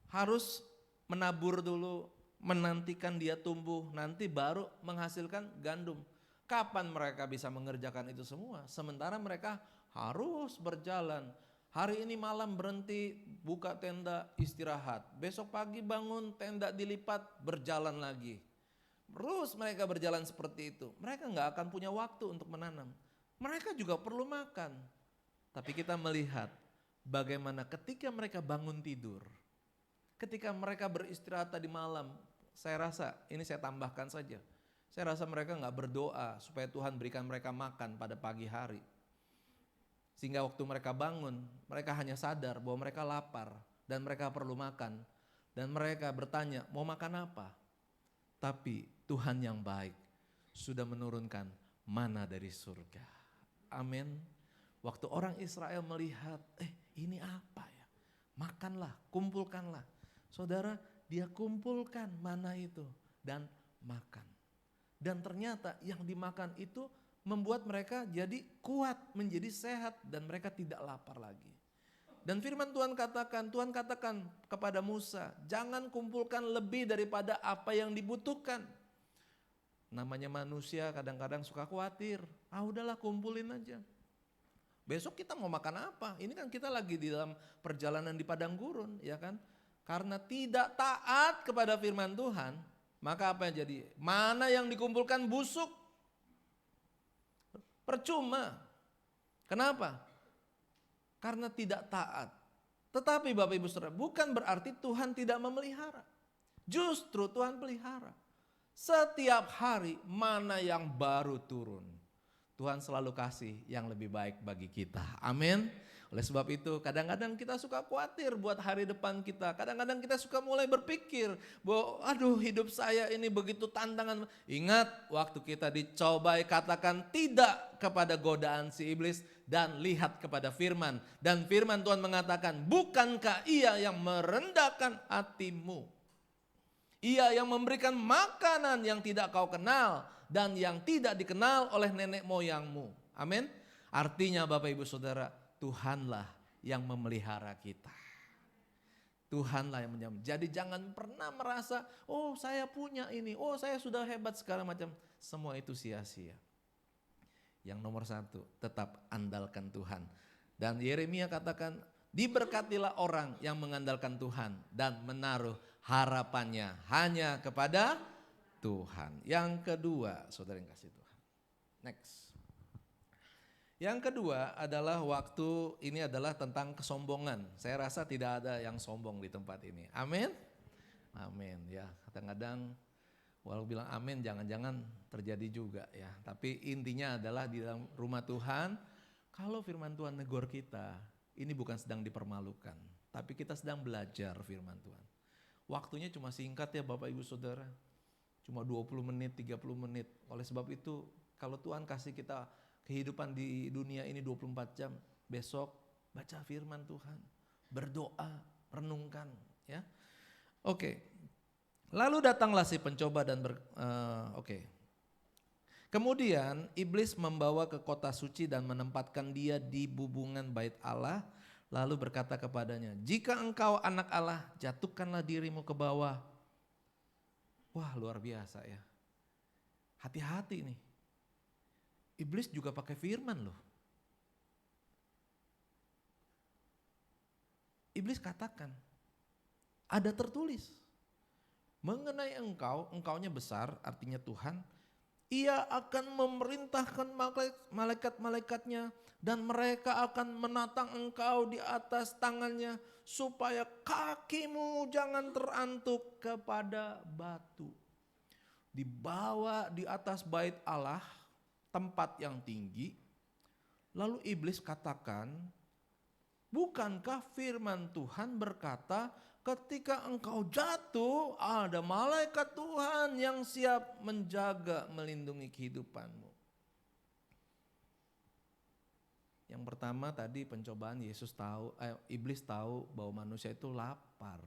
Harus menabur dulu, menantikan dia tumbuh, nanti baru menghasilkan gandum. Kapan mereka bisa mengerjakan itu semua? Sementara mereka harus berjalan. Hari ini malam berhenti, buka tenda, istirahat. Besok pagi bangun, tenda dilipat, berjalan lagi. Terus mereka berjalan seperti itu. Mereka nggak akan punya waktu untuk menanam. Mereka juga perlu makan. Tapi kita melihat bagaimana ketika mereka bangun tidur, ketika mereka beristirahat tadi malam, saya rasa, ini saya tambahkan saja. Saya rasa mereka nggak berdoa supaya Tuhan berikan mereka makan pada pagi hari. Sehingga waktu mereka bangun, mereka hanya sadar bahwa mereka lapar dan mereka perlu makan. Dan mereka bertanya, mau makan apa? Tapi Tuhan yang baik sudah menurunkan mana dari surga. Amin. Waktu orang Israel melihat, ini apa ya? Makanlah, kumpulkanlah. Saudara, dia kumpulkan mana itu dan makan. Dan ternyata yang dimakan itu membuat mereka jadi kuat, menjadi sehat dan mereka tidak lapar lagi. Dan firman Tuhan katakan kepada Musa, jangan kumpulkan lebih daripada apa yang dibutuhkan. Namanya manusia kadang-kadang suka khawatir, udahlah kumpulin aja. Besok kita mau makan apa? Ini kan kita lagi di dalam perjalanan di padang gurun, ya kan? Karena tidak taat kepada firman Tuhan, maka apa yang jadi? Mana yang dikumpulkan busuk? Percuma. Kenapa? Karena tidak taat. Tetapi Bapak Ibu Saudara, bukan berarti Tuhan tidak memelihara. Justru Tuhan pelihara. Setiap hari mana yang baru turun, Tuhan selalu kasih yang lebih baik bagi kita. Amin. Oleh sebab itu kadang-kadang kita suka khawatir buat hari depan kita. Kadang-kadang kita suka mulai berpikir bahwa hidup saya ini begitu tantangan. Ingat waktu kita dicobai katakan tidak kepada godaan si iblis dan lihat kepada firman. Dan firman Tuhan mengatakan bukankah ia yang merendahkan hatimu. Ia yang memberikan makanan yang tidak kau kenal dan yang tidak dikenal oleh nenek moyangmu. Amin. Artinya Bapak Ibu Saudara, Tuhanlah yang memelihara kita. Tuhanlah yang menjamin. Jadi jangan pernah merasa, saya punya ini, saya sudah hebat segala macam. Semua itu sia-sia. Yang nomor satu, tetap andalkan Tuhan. Dan Yeremia katakan, diberkatilah orang yang mengandalkan Tuhan dan menaruh harapannya hanya kepada Tuhan. Yang kedua, saudara yang kasih Tuhan. Next. Yang kedua adalah ini adalah tentang kesombongan. Saya rasa tidak ada yang sombong di tempat ini. Amin. Amin ya. Kadang-kadang walau bilang amin jangan-jangan terjadi juga ya. Tapi intinya adalah di dalam rumah Tuhan, kalau firman Tuhan negor kita, ini bukan sedang dipermalukan, tapi kita sedang belajar firman Tuhan. Waktunya cuma singkat ya Bapak Ibu Saudara. Cuma 20 menit, 30 menit. Oleh sebab itu kalau Tuhan kasih kita kehidupan di dunia ini 24 jam, besok baca firman Tuhan, berdoa, renungkan ya. Oke. Lalu datanglah si pencoba dan Kemudian iblis membawa ke kota suci dan menempatkan dia di bubungan bait Allah, lalu berkata kepadanya, "Jika engkau anak Allah, jatuhkanlah dirimu ke bawah." Wah, luar biasa ya. Hati-hati nih. Iblis juga pakai firman loh. Iblis katakan, ada tertulis mengenai engkau, engkaunya besar artinya Tuhan, ia akan memerintahkan malaikat-malaikatnya dan mereka akan menatang engkau di atas tangannya supaya kakimu jangan terantuk kepada batu. Dibawa di atas bait Allah, tempat yang tinggi. Lalu iblis katakan, bukankah firman Tuhan berkata, ketika engkau jatuh, ada malaikat Tuhan yang siap menjaga, melindungi kehidupanmu. Yang pertama tadi pencobaan iblis tahu bahwa manusia itu lapar.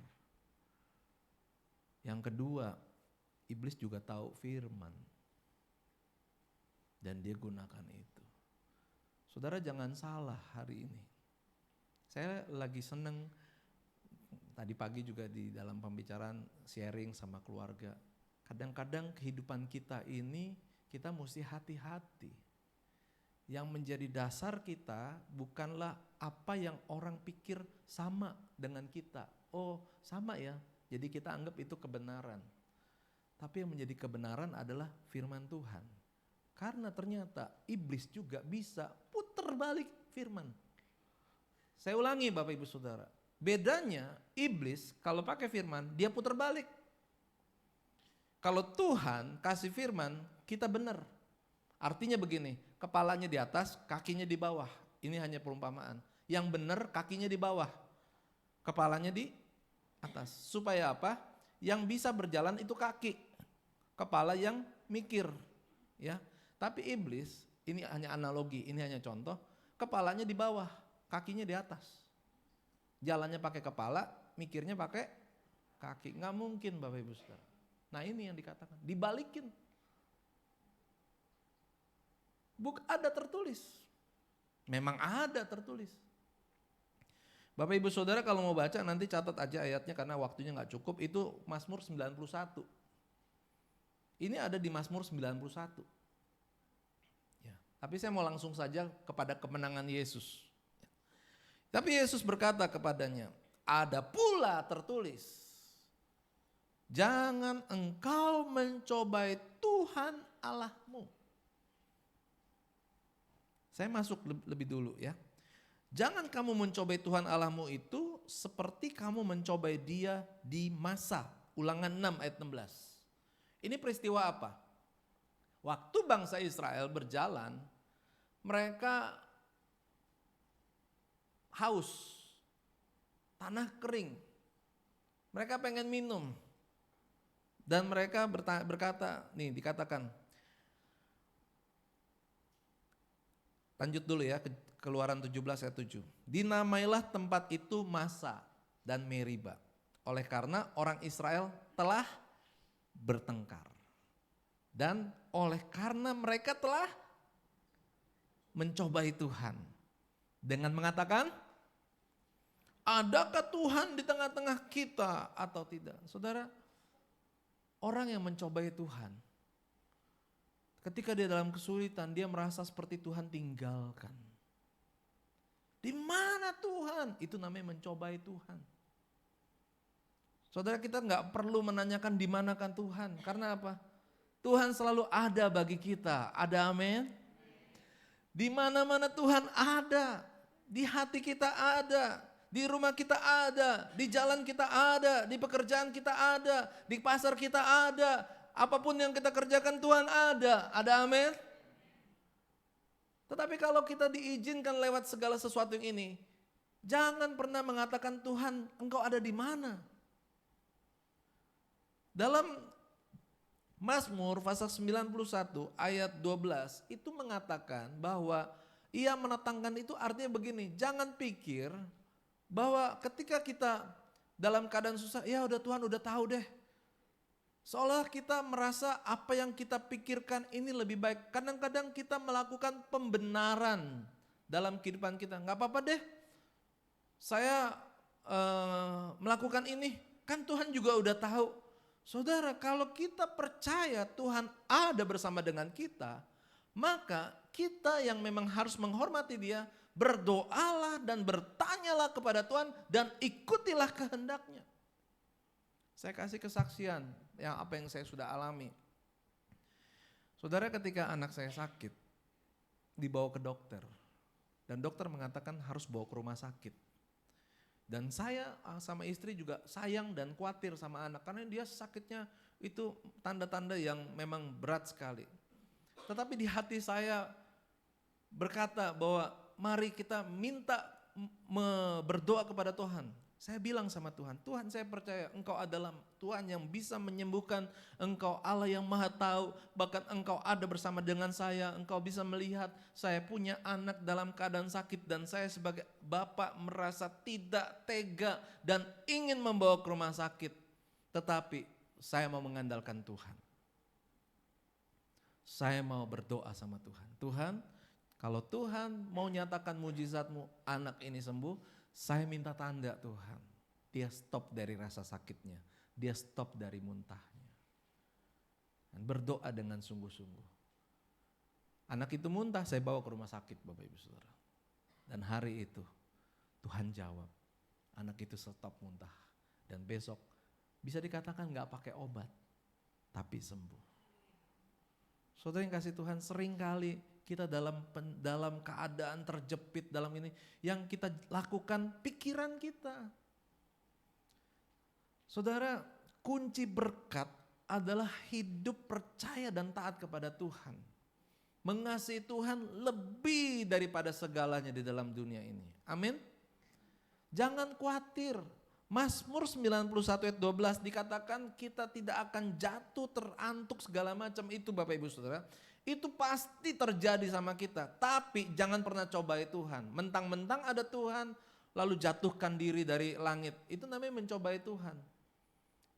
Yang kedua, iblis juga tahu firman. Dan dia gunakan itu. Saudara jangan salah hari ini. Saya lagi seneng, tadi pagi juga di dalam pembicaraan sharing sama keluarga. Kadang-kadang kehidupan kita ini kita mesti hati-hati. Yang menjadi dasar kita bukanlah apa yang orang pikir sama dengan kita. Oh sama ya, jadi kita anggap itu kebenaran. Tapi yang menjadi kebenaran adalah firman Tuhan. Karena ternyata iblis juga bisa putar balik firman. Saya ulangi Bapak Ibu Saudara. Bedanya iblis kalau pakai firman dia putar balik. Kalau Tuhan kasih firman kita benar. Artinya begini, kepalanya di atas, kakinya di bawah. Ini hanya perumpamaan. Yang benar kakinya di bawah, kepalanya di atas. Supaya apa? Yang bisa berjalan itu kaki, kepala yang mikir. Ya. Tapi iblis, ini hanya analogi, ini hanya contoh, kepalanya di bawah, kakinya di atas. Jalannya pakai kepala, mikirnya pakai kaki. Nggak mungkin Bapak Ibu Saudara. Nah ini yang dikatakan, dibalikin. Ada tertulis. Memang ada tertulis. Bapak Ibu Saudara kalau mau baca nanti catat aja ayatnya karena waktunya nggak cukup. Itu Mazmur 91. Ini ada di Mazmur 91. Ya, tapi saya mau langsung saja kepada kemenangan Yesus. Tapi Yesus berkata kepadanya, ada pula tertulis, jangan engkau mencobai Tuhan Allahmu. Saya masuk lebih dulu ya. Jangan kamu mencobai Tuhan Allahmu itu seperti kamu mencobai dia di masa. Ulangan 6 ayat 16. Ini peristiwa apa? Waktu bangsa Israel berjalan, mereka haus, tanah kering. Mereka pengen minum. Dan mereka berkata, nih dikatakan, lanjut dulu ya, Keluaran 17 ayat 7. Dinamailah tempat itu Masa dan Meriba. Oleh karena orang Israel telah bertengkar. Dan oleh karena mereka telah mencobai Tuhan. Dengan mengatakan, adakah Tuhan di tengah-tengah kita atau tidak? Saudara, orang yang mencobai Tuhan, ketika dia dalam kesulitan, dia merasa seperti Tuhan tinggalkan. Di mana Tuhan? Itu namanya mencobai Tuhan. Saudara, kita nggak perlu menanyakan di manakan Tuhan. Karena apa? Tuhan selalu ada bagi kita. Ada amin? Di mana-mana Tuhan ada. Di hati kita ada. Di rumah kita ada. Di jalan kita ada. Di pekerjaan kita ada. Di pasar kita ada. Apapun yang kita kerjakan Tuhan ada. Ada amin? Tetapi kalau kita diizinkan lewat segala sesuatu yang ini, jangan pernah mengatakan Tuhan engkau ada di mana. Dalam Mazmur pasal 91 ayat 12 itu mengatakan bahwa ia menatangkan itu artinya begini, jangan pikir bahwa ketika kita dalam keadaan susah, ya udah Tuhan udah tahu deh. Seolah kita merasa apa yang kita pikirkan ini lebih baik. Kadang-kadang kita melakukan pembenaran dalam kehidupan kita. Gak apa-apa deh, saya melakukan ini. Kan Tuhan juga udah tahu. Saudara, kalau kita percaya Tuhan ada bersama dengan kita, maka kita yang memang harus menghormati dia, berdoalah dan bertanyalah kepada Tuhan dan ikutilah kehendaknya. Saya kasih kesaksian yang apa yang saya sudah alami. Saudara, ketika anak saya sakit, dibawa ke dokter. Dan dokter mengatakan harus bawa ke rumah sakit. Dan saya sama istri juga sayang dan khawatir sama anak. Karena dia sakitnya itu tanda-tanda yang memang berat sekali. Tetapi di hati saya berkata bahwa mari kita minta berdoa kepada Tuhan. Saya bilang sama Tuhan, Tuhan saya percaya Engkau adalah Tuhan yang bisa menyembuhkan, Engkau Allah yang maha tahu, bahkan Engkau ada bersama dengan saya, Engkau bisa melihat saya punya anak dalam keadaan sakit dan saya sebagai bapak merasa tidak tega dan ingin membawa ke rumah sakit. Tetapi saya mau mengandalkan Tuhan. Saya mau berdoa sama Tuhan. Tuhan, kalau Tuhan mau nyatakan mujizat-Mu, anak ini sembuh, saya minta tanda Tuhan, dia stop dari rasa sakitnya, dia stop dari muntahnya. Dan berdoa dengan sungguh-sungguh. Anak itu muntah, saya bawa ke rumah sakit Bapak Ibu Saudara. Dan hari itu Tuhan jawab, anak itu stop muntah. Dan besok bisa dikatakan gak pakai obat, tapi sembuh. Saudara yang kasih Tuhan, seringkali kita dalam keadaan terjepit dalam ini, yang kita lakukan pikiran kita. Saudara, kunci berkat adalah hidup percaya dan taat kepada Tuhan. Mengasihi Tuhan lebih daripada segalanya di dalam dunia ini. Amin. Jangan khawatir. Mazmur 91 ayat 12 dikatakan kita tidak akan jatuh terantuk segala macam itu Bapak Ibu Saudara. Itu pasti terjadi sama kita, tapi jangan pernah cobai Tuhan. Mentang-mentang ada Tuhan, lalu jatuhkan diri dari langit. Itu namanya mencobai Tuhan.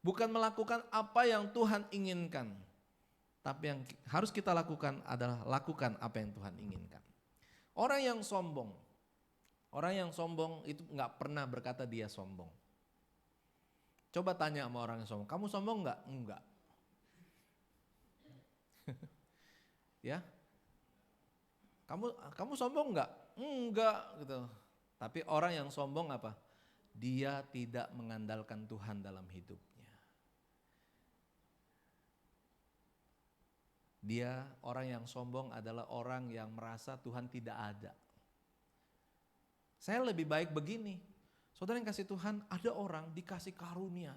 Bukan melakukan apa yang Tuhan inginkan. Tapi yang harus kita lakukan adalah lakukan apa yang Tuhan inginkan. Orang yang sombong itu gak pernah berkata dia sombong. Coba tanya sama orang yang sombong, kamu sombong gak? Enggak. Ya, kamu sombong enggak? Enggak gitu. Tapi orang yang sombong apa? Dia tidak mengandalkan Tuhan dalam hidupnya. Dia orang yang sombong adalah orang yang merasa Tuhan tidak ada. Saya lebih baik begini. Saudara yang kasih Tuhan, ada orang dikasih karunia,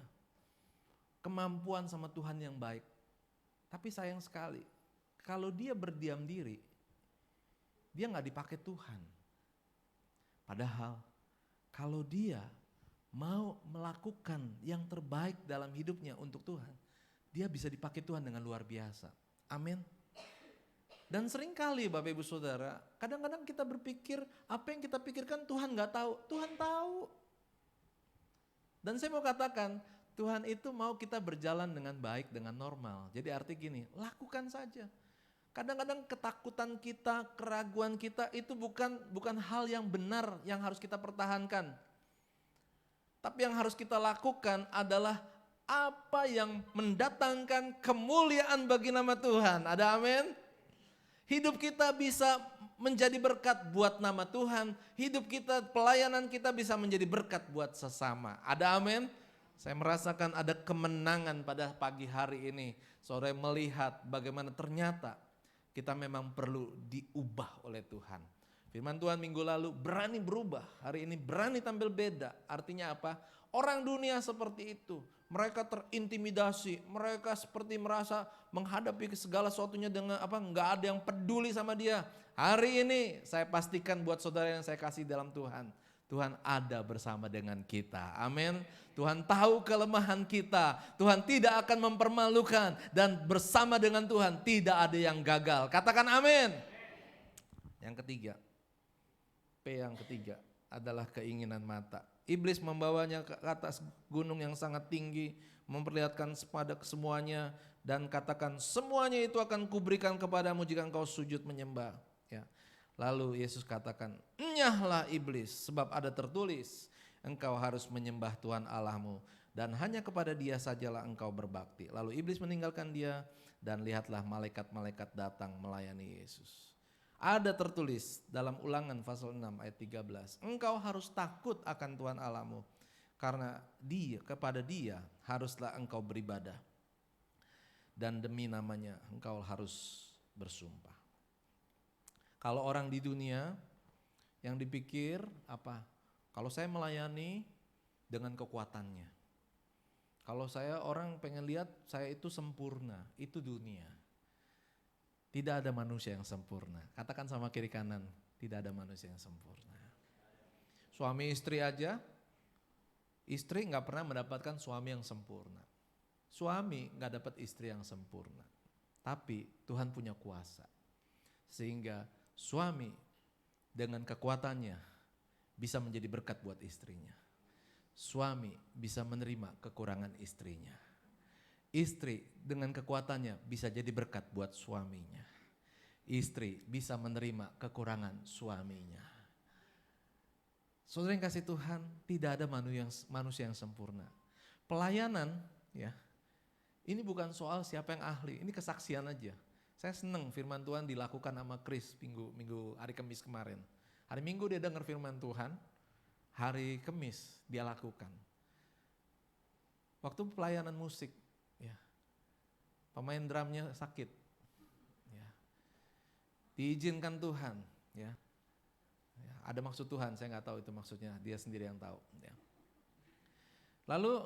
kemampuan sama Tuhan yang baik. Tapi sayang sekali, kalau dia berdiam diri, dia gak dipakai Tuhan. Padahal kalau dia mau melakukan yang terbaik dalam hidupnya untuk Tuhan, dia bisa dipakai Tuhan dengan luar biasa. Amin. Dan seringkali Bapak Ibu Saudara, kadang-kadang kita berpikir apa yang kita pikirkan Tuhan gak tahu. Tuhan tahu. Dan saya mau katakan, Tuhan itu mau kita berjalan dengan baik, dengan normal. Jadi arti gini, lakukan saja. Kadang-kadang ketakutan kita, keraguan kita itu bukan hal yang benar yang harus kita pertahankan. Tapi yang harus kita lakukan adalah apa yang mendatangkan kemuliaan bagi nama Tuhan. Ada amin? Hidup kita bisa menjadi berkat buat nama Tuhan. Hidup kita, pelayanan kita bisa menjadi berkat buat sesama. Ada amin? Saya merasakan ada kemenangan pada pagi hari ini. Saudara melihat bagaimana ternyata kita memang perlu diubah oleh Tuhan. Firman Tuhan minggu lalu berani berubah, hari ini berani tampil beda. Artinya apa? Orang dunia seperti itu. Mereka terintimidasi, mereka seperti merasa menghadapi segala sesuatunya dengan nggak ada yang peduli sama dia. Hari ini saya pastikan buat saudara yang saya kasih dalam Tuhan, Tuhan ada bersama dengan kita. Amin. Tuhan tahu kelemahan kita. Tuhan tidak akan mempermalukan. Dan bersama dengan Tuhan tidak ada yang gagal. Katakan amin. Yang ketiga. P yang ketiga adalah keinginan mata. Iblis membawanya ke atas gunung yang sangat tinggi. Memperlihatkan pada kesemuanya. Dan katakan semuanya itu akan kuberikan kepadamu jika engkau sujud menyembah. Ya. Lalu Yesus katakan, enyahlah iblis sebab ada tertulis, engkau harus menyembah Tuhan Allahmu dan hanya kepada dia sajalah engkau berbakti. Lalu iblis meninggalkan dia dan lihatlah malaikat-malaikat datang melayani Yesus. Ada tertulis dalam Ulangan pasal 6 ayat 13. Engkau harus takut akan Tuhan Allahmu, karena kepada Dia haruslah engkau beribadah. Dan demi namanya engkau harus bersumpah. Kalau orang di dunia yang dipikir apa? Kalau saya melayani dengan kekuatannya. Kalau orang pengen lihat saya itu sempurna, itu dunia. Tidak ada manusia yang sempurna. Katakan sama kiri kanan, tidak ada manusia yang sempurna. Suami istri aja, istri gak pernah mendapatkan suami yang sempurna. Suami gak dapat istri yang sempurna. Tapi Tuhan punya kuasa. Sehingga suami dengan kekuatannya bisa menjadi berkat buat istrinya. Suami bisa menerima kekurangan istrinya. Istri dengan kekuatannya bisa jadi berkat buat suaminya. Istri bisa menerima kekurangan suaminya. Saudara yang kasih Tuhan, tidak ada manusia yang sempurna. Pelayanan ya, ini bukan soal siapa yang ahli, ini kesaksian aja. Saya senang firman Tuhan dilakukan sama Chris minggu hari Kamis kemarin. Hari Minggu dia dengar firman Tuhan, hari Kamis dia lakukan. Waktu pelayanan musik, ya, pemain drumnya sakit, ya, diizinkan Tuhan, ya, ada maksud Tuhan, saya nggak tahu itu maksudnya, dia sendiri yang tahu. Ya. Lalu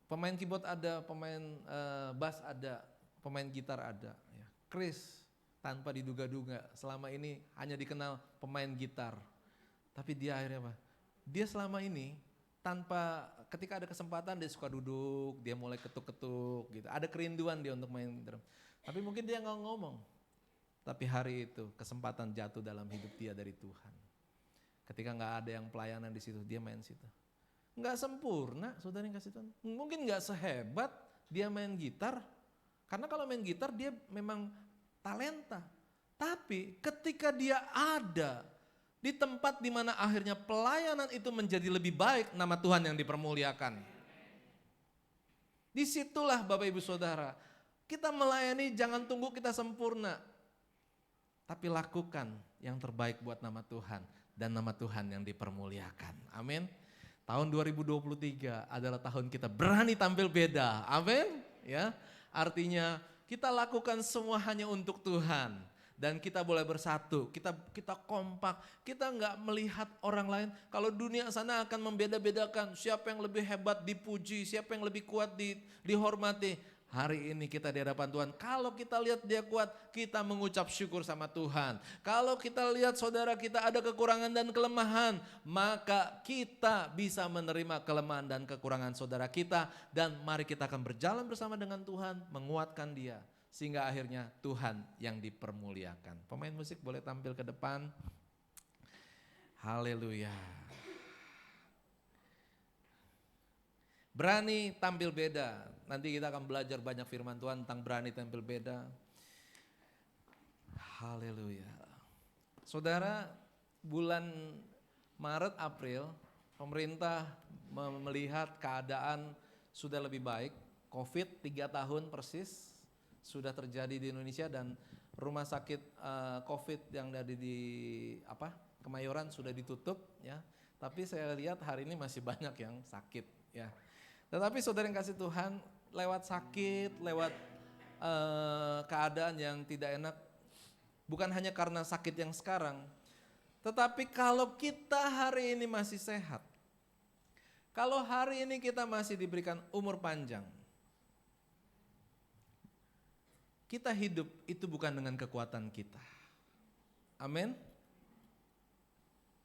pemain keyboard ada, pemain bass ada, pemain gitar ada. Ya. Chris tanpa diduga-duga selama ini hanya dikenal pemain gitar, tapi dia akhirnya apa? Dia selama ini ketika ada kesempatan dia suka duduk, dia mulai ketuk-ketuk gitu. Ada kerinduan dia untuk main drum. Tapi mungkin dia nggak ngomong. Tapi hari itu kesempatan jatuh dalam hidup dia dari Tuhan. Ketika nggak ada yang pelayanan di situ, dia main situ. Nggak sempurna, saudara yang kasih Tuhan. Mungkin nggak sehebat dia main gitar. Karena kalau main gitar dia memang talenta. Tapi ketika dia ada di tempat di mana akhirnya pelayanan itu menjadi lebih baik, nama Tuhan yang dipermuliakan. Disitulah Bapak Ibu Saudara, kita melayani jangan tunggu kita sempurna. Tapi lakukan yang terbaik buat nama Tuhan dan nama Tuhan yang dipermuliakan. Amin. Tahun 2023 adalah tahun kita berani tampil beda. Amin. Ya. Artinya kita lakukan semua hanya untuk Tuhan. Dan kita boleh bersatu, kita kompak, kita nggak melihat orang lain. Kalau dunia sana akan membeda-bedakan siapa yang lebih hebat dipuji, siapa yang lebih kuat dihormati. Hari ini kita di hadapan Tuhan, kalau kita lihat dia kuat, kita mengucap syukur sama Tuhan. Kalau kita lihat saudara kita ada kekurangan dan kelemahan, maka kita bisa menerima kelemahan dan kekurangan saudara kita. Dan mari kita akan berjalan bersama dengan Tuhan, menguatkan dia. Sehingga akhirnya Tuhan yang dipermuliakan. Pemain musik boleh tampil ke depan. Haleluya. Berani tampil beda. Nanti kita akan belajar banyak firman Tuhan tentang berani tampil beda. Haleluya. Saudara, bulan Maret, April, pemerintah melihat keadaan sudah lebih baik. COVID 3 tahun persis sudah terjadi di Indonesia dan rumah sakit COVID yang ada di Kemayoran sudah ditutup ya. Tapi saya lihat hari ini masih banyak yang sakit ya. Tetapi saudara yang kasih Tuhan, lewat sakit, lewat keadaan yang tidak enak, bukan hanya karena sakit yang sekarang, tetapi kalau kita hari ini masih sehat, kalau hari ini kita masih diberikan umur panjang, kita hidup itu bukan dengan kekuatan kita. Amin.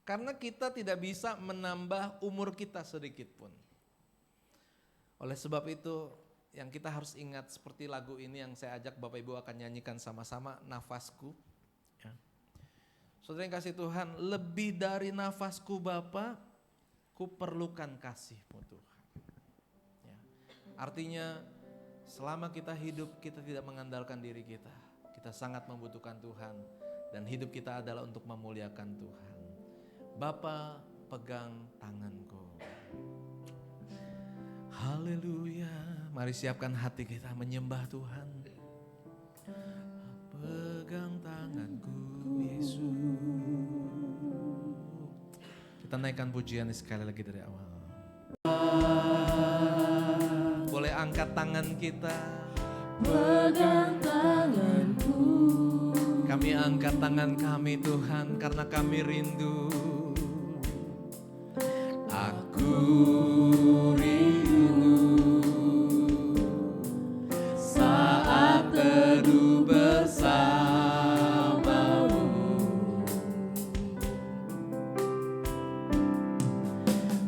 Karena kita tidak bisa menambah umur kita sedikit pun. Oleh sebab itu yang kita harus ingat seperti lagu ini yang saya ajak Bapak Ibu akan nyanyikan sama-sama, Nafasku. Ya. Saudara yang kasih Tuhan, lebih dari nafasku Bapa, ku perlukan kasih-Mu Tuhan. Ya. Artinya selama kita hidup, kita tidak mengandalkan diri kita. Kita sangat membutuhkan Tuhan. Dan hidup kita adalah untuk memuliakan Tuhan. Bapa, pegang tanganku. Haleluya. Mari siapkan hati kita menyembah Tuhan. Pegang tanganku, Yesus. Yesus. Kita naikkan pujian sekali lagi dari awal. Boleh angkat tangan kita. Pegang tanganku, Kami angkat tangan kami Tuhan karena kami rindu. Aku rindu saat teduh bersamamu.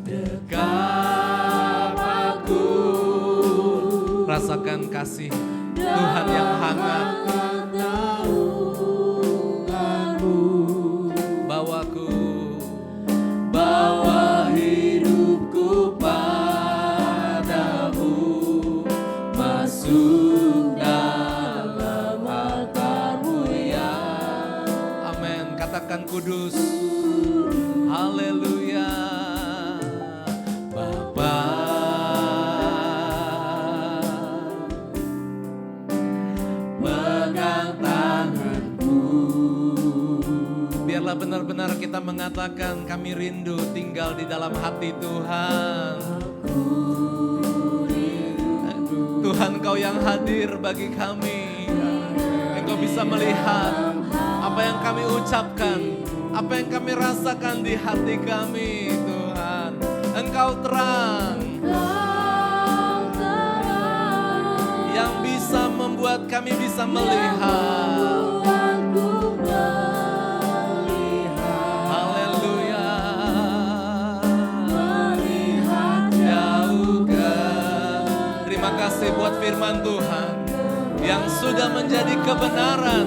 Dekat aku, rasakan kasih Tuhan yang hangat. Bawa hidupku padamu, masuk dalam altar-Mu ya. Amin. Katakan kudus. Haleluya. Bapa, pegang tanganku. Biarlah benar-benar kita mengatakan kami rindu tinggal di dalam hati Tuhan. Tuhan, Engkau yang hadir bagi kami. Engkau bisa melihat apa yang kami ucapkan, apa yang kami rasakan di hati kami, Tuhan. Engkau terang yang bisa membuat kami bisa melihat. Terima kasih buat firman Tuhan yang sudah menjadi kebenaran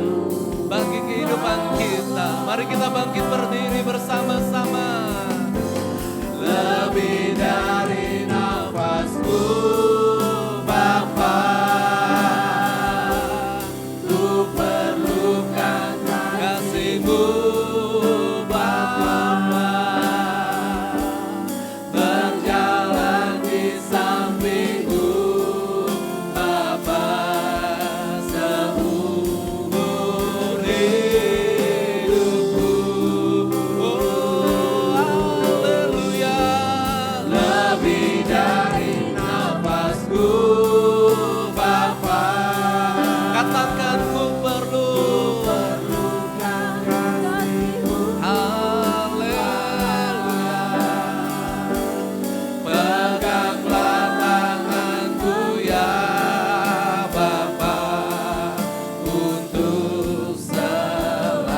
bagi kehidupan kita. Mari kita bangkit berdiri bersama-sama. Lebih dari nafasku, Bapa, ku perlukan kasih-Mu, Bapa. Berjalan di samping-Mu, Bapa, seumur hidupku. Oh, haleluya. Lebih dari nafasku, Bapa. Katakan ku perlukan kasih-Mu. Haleluya. Peganglah tanganku ya Bapa, untuk selamanya.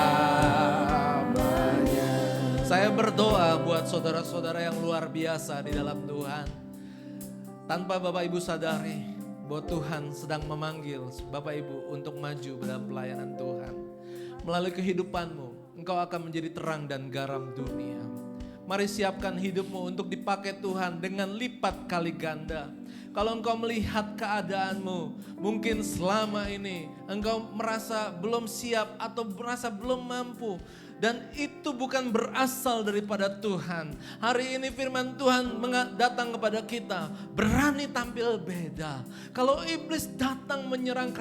Saya berdoa buat saudara-saudara yang luar biasa di dalam Tuhan. Tanpa Bapak Ibu sadari bahwa Tuhan sedang memanggil Bapak Ibu untuk maju dalam pelayanan Tuhan. Melalui kehidupanmu, engkau akan menjadi terang dan garam dunia. Mari siapkan hidupmu untuk dipakai Tuhan dengan lipat kali ganda. Kalau engkau melihat keadaanmu, mungkin selama ini engkau merasa belum siap atau merasa belum mampu. Dan itu bukan berasal daripada Tuhan. Hari ini firman Tuhan datang kepada kita. Berani tampil beda. Kalau iblis datang menyerang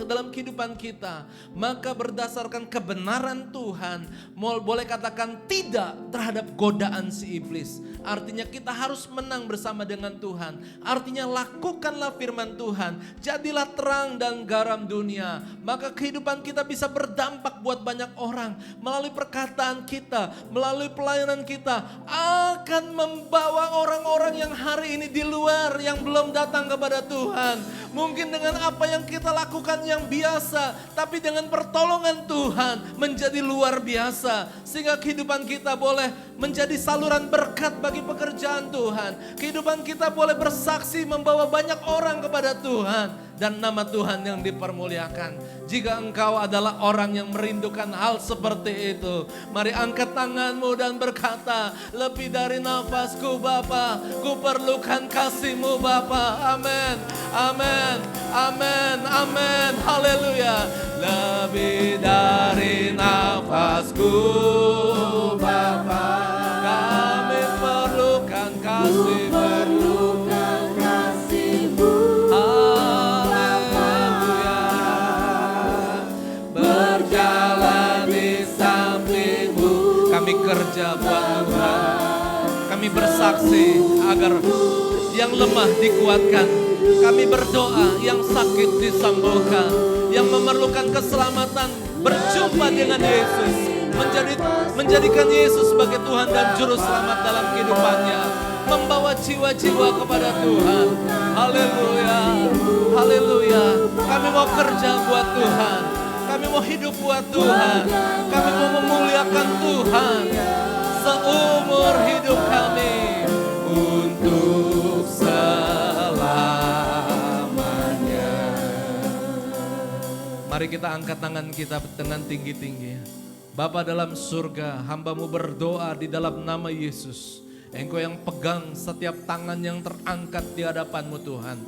dalam kehidupan kita, maka berdasarkan kebenaran Tuhan, boleh katakan tidak terhadap godaan si iblis. Artinya kita harus menang bersama dengan Tuhan. Artinya lakukanlah firman Tuhan. Jadilah terang dan garam dunia. Maka kehidupan kita bisa berdampak buat banyak orang. Melalui perkataan kita, melalui pelayanan kita, akan membawa orang-orang yang hari ini di luar, yang belum datang kepada Tuhan. Mungkin dengan apa yang kita lakukan yang biasa, tapi dengan pertolongan Tuhan menjadi luar biasa. Sehingga kehidupan kita boleh menjadi saluran berkat bagi pekerjaan Tuhan. Kehidupan kita boleh bersaksi membawa banyak orang kepada Tuhan. Dan nama Tuhan yang dipermuliakan. Jika engkau adalah orang yang merindukan hal seperti itu, mari angkat tanganmu dan berkata, lebih dari nafasku Bapa, ku perlukan kasih-Mu Bapa. Amin, amin, amin, amin, haleluya. Lebih dari nafasku Bapa, kami perlukan kasih-Mu. Berjalan di bersaksi agar yang lemah dikuatkan. Kami berdoa yang sakit disembuhkan, yang memerlukan keselamatan berjumpa dengan Yesus, menjadikan Yesus sebagai Tuhan dan Juru Selamat dalam kehidupannya, membawa jiwa-jiwa kepada Tuhan. Haleluya, haleluya. Kami mau kerja buat Tuhan, kami mau hidup buat Tuhan, kami mau memuliakan Tuhan seumur hidup kami untuk selamanya. Mari kita angkat tangan kita dengan tinggi-tinggi. Bapa dalam surga, hamba-Mu berdoa di dalam nama Yesus. Engkau yang pegang setiap tangan yang terangkat di hadapan-Mu Tuhan.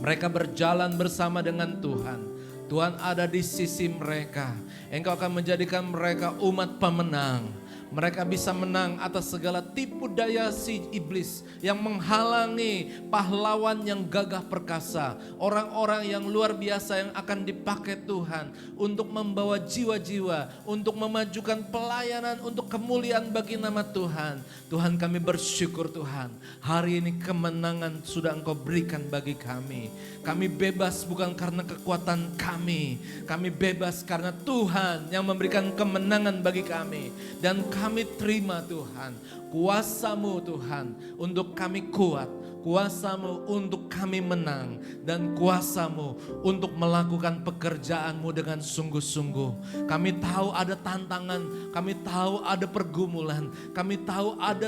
Mereka berjalan bersama dengan Tuhan. Tuhan ada di sisi mereka. Engkau akan menjadikan mereka umat pemenang. Mereka bisa menang atas segala tipu daya si iblis yang menghalangi pahlawan yang gagah perkasa. Orang-orang yang luar biasa yang akan dipakai Tuhan untuk membawa jiwa-jiwa, untuk memajukan pelayanan, untuk kemuliaan bagi nama Tuhan. Tuhan, kami bersyukur Tuhan, hari ini kemenangan sudah Engkau berikan bagi kami. Kami bebas bukan karena kekuatan kami bebas karena Tuhan yang memberikan kemenangan bagi kami. Dan kami terima Tuhan, kuasa-Mu Tuhan untuk kami kuat, kuasa-Mu untuk kami menang, dan kuasa-Mu untuk melakukan pekerjaan-Mu dengan sungguh-sungguh. Kami tahu ada tantangan, kami tahu ada pergumulan, kami tahu ada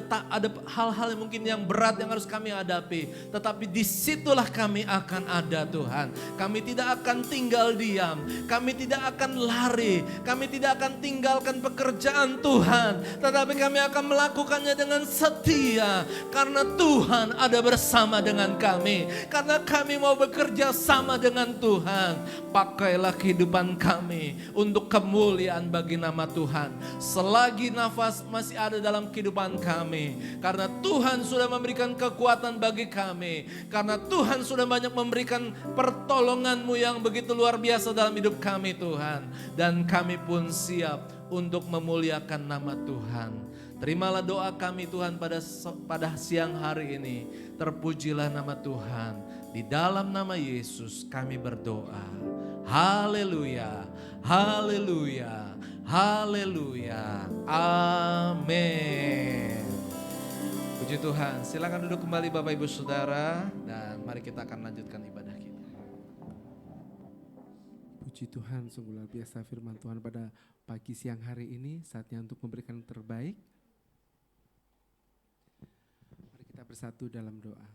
hal-hal yang mungkin yang berat yang harus kami hadapi. Tetapi disitulah kami akan ada Tuhan. Kami tidak akan tinggal diam, kami tidak akan lari, kami tidak akan tinggalkan pekerjaan Tuhan. Tetapi kami akan melakukannya dengan setia karena Tuhan ada bersama dengan kami. Karena kami mau bekerja sama dengan Tuhan. Pakailah kehidupan kami untuk kemuliaan bagi nama Tuhan. Selagi nafas masih ada dalam kehidupan kami. Karena Tuhan sudah memberikan kekuatan bagi kami. Karena Tuhan sudah banyak memberikan pertolongan-Mu yang begitu luar biasa dalam hidup kami Tuhan. Dan kami pun siap untuk memuliakan nama Tuhan. Terimalah doa kami Tuhan pada siang hari ini. Terpujilah nama Tuhan. Di dalam nama Yesus kami berdoa. Haleluya, haleluya, haleluya. Amin. Puji Tuhan. Silakan duduk kembali Bapak Ibu Saudara. Dan mari kita akan lanjutkan ibadah kita. Puji Tuhan, sungguh luar biasa firman Tuhan pada pagi siang hari ini. Saatnya untuk memberikan yang terbaik. Mari kita bersatu dalam doa.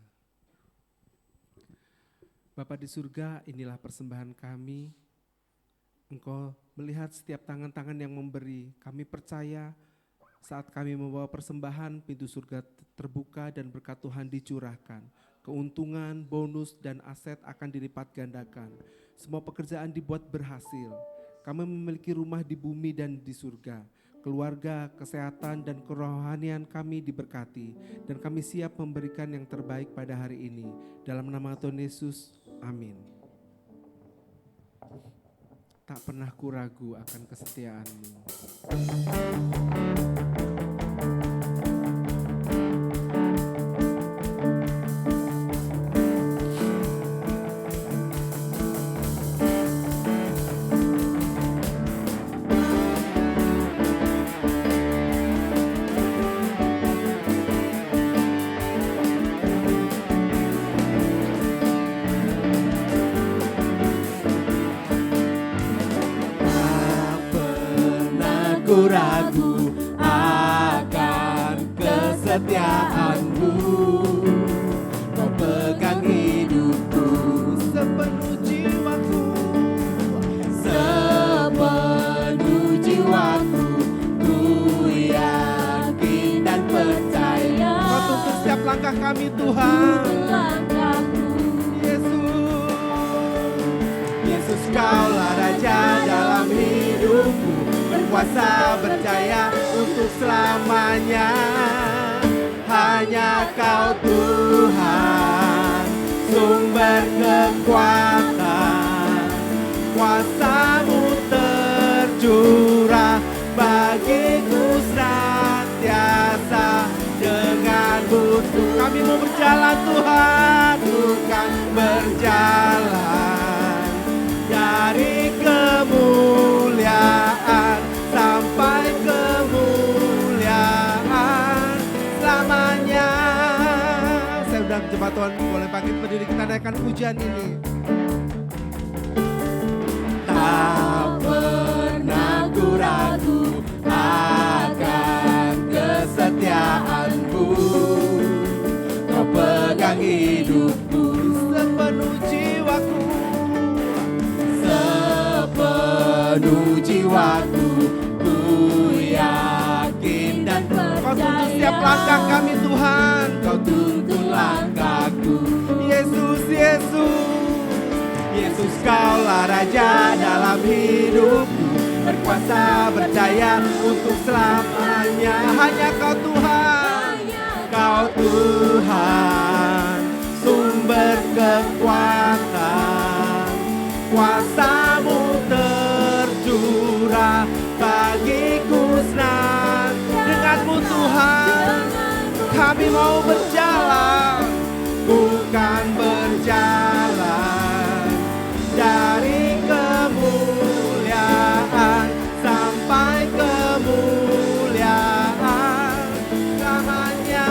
Bapa di surga, inilah persembahan kami. Engkau melihat setiap tangan-tangan yang memberi. Kami percaya saat kami membawa persembahan, pintu surga terbuka dan berkat Tuhan dicurahkan. Keuntungan, bonus, dan aset akan dilipat gandakan. Semua pekerjaan dibuat berhasil. Kami memiliki rumah di bumi dan di surga. Keluarga, kesehatan, dan kerohanian kami diberkati. Dan kami siap memberikan yang terbaik pada hari ini. Dalam nama Tuhan Yesus, amin. Tak pernah kuragu akan kesetiaan-Mu. Ragu akan kesetiaan-Mu. Kau pegang hidupku Sepenuh jiwaku, sepenuh jiwaku. Ku yakin dan percaya Kau tuntun setiap langkah kami Tuhan. langkahku. Yesus, Kaulah Raja dalam hidupku. Berkuasa berjaya untuk selamanya. Hanya Kau Tuhan, sumber kekuatan. Kuasa-Mu tercurah bagiku senantiasa. Denganmu berjalan dari kemuliaan sampai kemuliaan selamanya. Saya udah jemaat Tuhan boleh bangkit berdiri, kita naikkan pujian ini. Tak pernah ku ragu akan kesetiaanmu. Kau pegang hidupku Sepenuh jiwaku, sepenuh jiwaku. Ku yakin dan Kau tuntun percaya. setiap langkah kami Tuhan. Kau tuntun langkahku. Yesus, Yesus, Yesus Kaulah Raja dalam hidupku, berkuasa berdaya untuk selamanya. Hanya Kau Tuhan, Kau Tuhan, sumber kekuatan. Kuasamu tercurah bagiku senang. Denganmu Tuhan, kami mau berjalan, bukan berjalan dari kemuliaan sampai kemuliaan selamanya.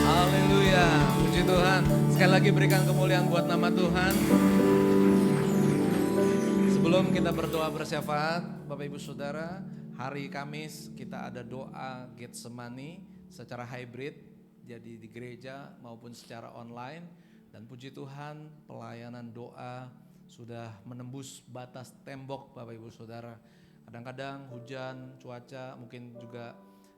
Haleluya, puji Tuhan. Sekali lagi berikan kemuliaan buat nama Tuhan. Sebelum kita berdoa bersyafaat, Bapak Ibu Saudara, hari Kamis kita ada doa Getsemani secara hybrid, jadi di gereja maupun secara online. Dan puji Tuhan, pelayanan doa sudah menembus batas tembok Bapak Ibu Saudara. Kadang-kadang hujan, cuaca mungkin juga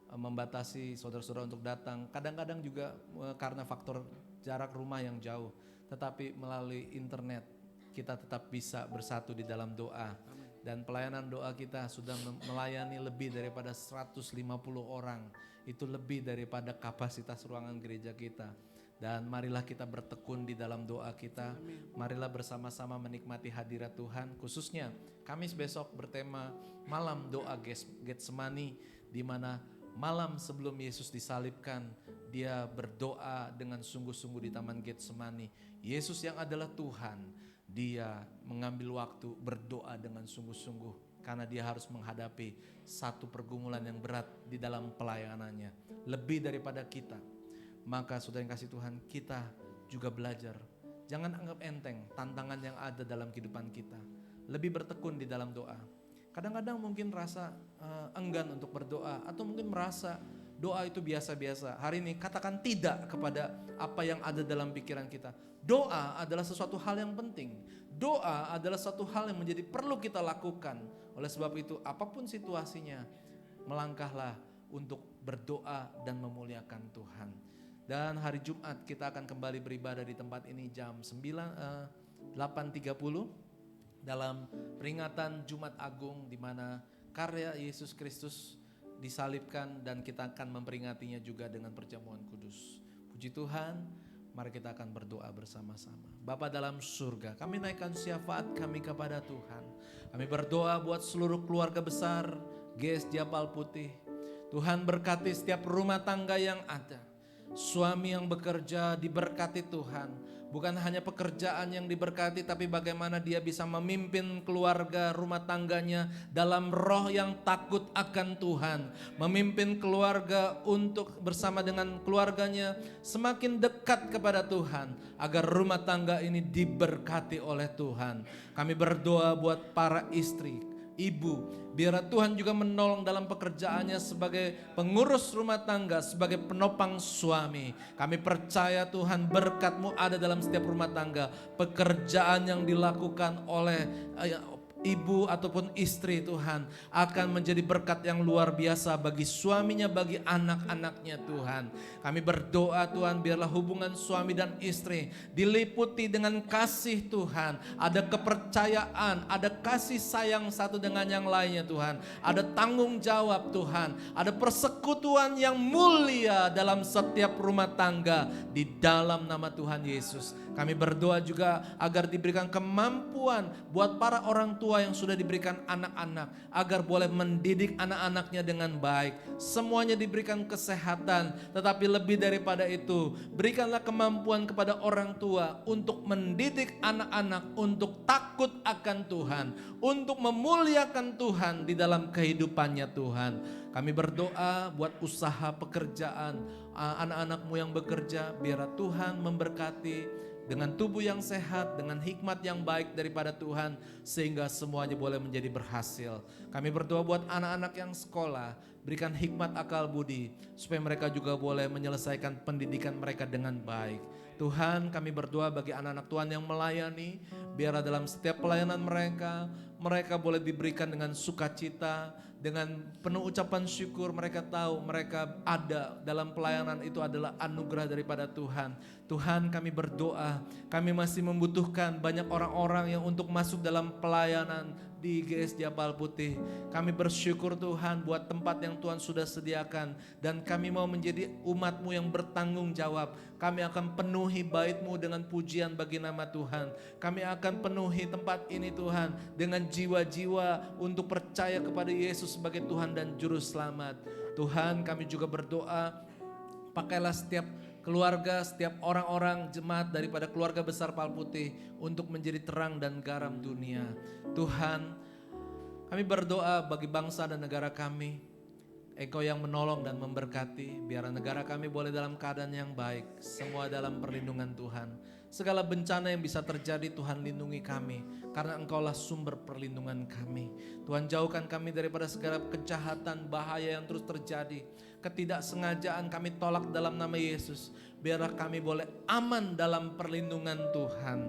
membatasi saudara-saudara untuk datang. Kadang-kadang juga karena faktor jarak rumah yang jauh. Tetapi melalui internet kita tetap bisa bersatu di dalam doa. Dan pelayanan doa kita sudah melayani lebih daripada 150 orang. Itu lebih daripada kapasitas ruangan gereja kita. Dan marilah kita bertekun di dalam doa kita. Marilah bersama-sama menikmati hadirat Tuhan. Khususnya Kamis besok bertema malam doa Getsemani, di mana malam sebelum Yesus disalibkan, dia berdoa dengan sungguh-sungguh di Taman Getsemani. Yesus yang adalah Tuhan, dia mengambil waktu berdoa dengan sungguh-sungguh. Karena dia harus menghadapi satu pergumulan yang berat di dalam pelayanannya. Lebih daripada kita. Maka saudara yang kasih Tuhan, kita juga belajar. Jangan anggap enteng tantangan yang ada dalam kehidupan kita. Lebih bertekun di dalam doa. Kadang-kadang mungkin rasa enggan untuk berdoa, atau mungkin merasa doa itu biasa-biasa. Hari ini katakan tidak kepada apa yang ada dalam pikiran kita. Doa adalah sesuatu hal yang penting. Doa adalah suatu hal yang menjadi perlu kita lakukan. Oleh sebab itu apapun situasinya, melangkahlah untuk berdoa dan memuliakan Tuhan. Dan hari Jumat kita akan kembali beribadah di tempat ini jam 8.30 dalam peringatan Jumat Agung, di mana karya Yesus Kristus disalibkan, dan kita akan memperingatinya juga dengan perjamuan kudus. Puji Tuhan, mari kita akan berdoa bersama-sama. Bapa dalam surga, kami naikkan syafaat kami kepada Tuhan. Kami berdoa buat seluruh keluarga besar GS Japal Putih. Tuhan berkati setiap rumah tangga yang ada. Suami yang bekerja diberkati Tuhan. Bukan hanya pekerjaan yang diberkati, tapi bagaimana dia bisa memimpin keluarga rumah tangganya dalam roh yang takut akan Tuhan. Memimpin keluarga untuk bersama dengan keluarganya semakin dekat kepada Tuhan, agar rumah tangga ini diberkati oleh Tuhan. Kami berdoa buat para istri, ibu, biar Tuhan juga menolong dalam pekerjaannya sebagai pengurus rumah tangga, sebagai penopang suami. Kami percaya Tuhan, berkat-Mu ada dalam setiap rumah tangga. Pekerjaan yang dilakukan oleh ibu ataupun istri Tuhan akan menjadi berkat yang luar biasa bagi suaminya, bagi anak-anaknya Tuhan. Kami berdoa Tuhan, biarlah hubungan suami dan istri diliputi dengan kasih Tuhan. Ada kepercayaan, ada kasih sayang satu dengan yang lainnya Tuhan. Ada tanggung jawab Tuhan, ada persekutuan yang mulia dalam setiap rumah tangga di dalam nama Tuhan Yesus. Kami berdoa juga agar diberikan kemampuan buat para orang tua yang sudah diberikan anak-anak, agar boleh mendidik anak-anaknya dengan baik. Semuanya diberikan kesehatan, tetapi lebih daripada itu, berikanlah kemampuan kepada orang tua untuk mendidik anak-anak untuk takut akan Tuhan, untuk memuliakan Tuhan di dalam kehidupannya Tuhan. Kami berdoa buat usaha pekerjaan, anak-anakmu yang bekerja, biar Tuhan memberkati dengan tubuh yang sehat, dengan hikmat yang baik daripada Tuhan, sehingga semuanya boleh menjadi berhasil. Kami berdoa buat anak-anak yang sekolah, berikan hikmat akal budi, supaya mereka juga boleh menyelesaikan pendidikan mereka dengan baik. Tuhan, kami berdoa bagi anak-anak Tuhan yang melayani, biarlah dalam setiap pelayanan mereka boleh diberikan dengan sukacita, dengan penuh ucapan syukur. Mereka tahu mereka ada dalam pelayanan itu adalah anugerah daripada Tuhan. Tuhan, kami berdoa, kami masih membutuhkan banyak orang-orang yang untuk masuk dalam pelayanan di GS Japal Putih. Kami bersyukur Tuhan buat tempat yang Tuhan sudah sediakan, dan kami mau menjadi umat-Mu yang bertanggung jawab. Kami akan penuhi bait-Mu dengan pujian bagi nama Tuhan. Kami akan penuhi tempat ini Tuhan dengan jiwa-jiwa untuk percaya kepada Yesus sebagai Tuhan dan Juru Selamat. Tuhan, kami juga berdoa, pakailah setiap keluarga, setiap orang-orang jemaat daripada keluarga besar Pal Putih untuk menjadi terang dan garam dunia. Tuhan, kami berdoa bagi bangsa dan negara kami. Engkau yang menolong dan memberkati, biar negara kami boleh dalam keadaan yang baik, semua dalam perlindungan Tuhan. Segala bencana yang bisa terjadi, Tuhan lindungi kami, karena Engkaulah sumber perlindungan kami. Tuhan, jauhkan kami daripada segala kejahatan, bahaya yang terus terjadi. Ketidaksengajaan kami tolak dalam nama Yesus. Biarlah kami boleh aman dalam perlindungan Tuhan.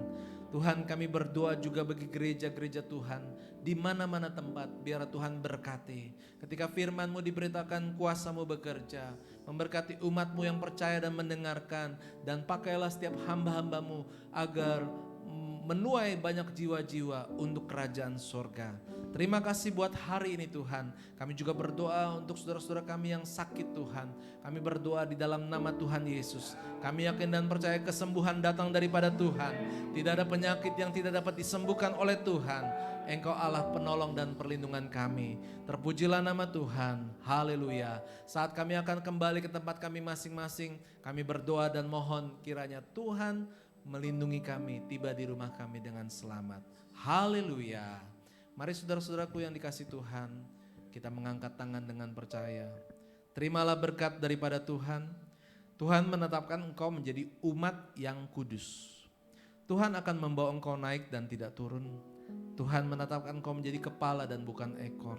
Tuhan, kami berdoa juga bagi gereja-gereja Tuhan di mana-mana tempat, biar Tuhan berkati. Ketika firman-Mu diberitakan, kuasa-Mu bekerja, memberkati umat-Mu yang percaya dan mendengarkan, dan pakailah setiap hamba-hamba-Mu agar menuai banyak jiwa-jiwa untuk kerajaan sorga. Terima kasih buat hari ini Tuhan. Kami juga berdoa untuk saudara-saudara kami yang sakit Tuhan. Kami berdoa di dalam nama Tuhan Yesus. Kami yakin dan percaya kesembuhan datang daripada Tuhan. Tidak ada penyakit yang tidak dapat disembuhkan oleh Tuhan. Engkau Allah penolong dan perlindungan kami. Terpujilah nama Tuhan. Haleluya. Saat kami akan kembali ke tempat kami masing-masing, kami berdoa dan mohon kiranya Tuhan melindungi kami, tiba di rumah kami dengan selamat. Haleluya. Mari saudara-saudaraku yang dikasih Tuhan, kita mengangkat tangan dengan percaya. Terimalah berkat daripada Tuhan. Tuhan menetapkan engkau menjadi umat yang kudus. Tuhan akan membawa engkau naik dan tidak turun. Tuhan menetapkan engkau menjadi kepala dan bukan ekor.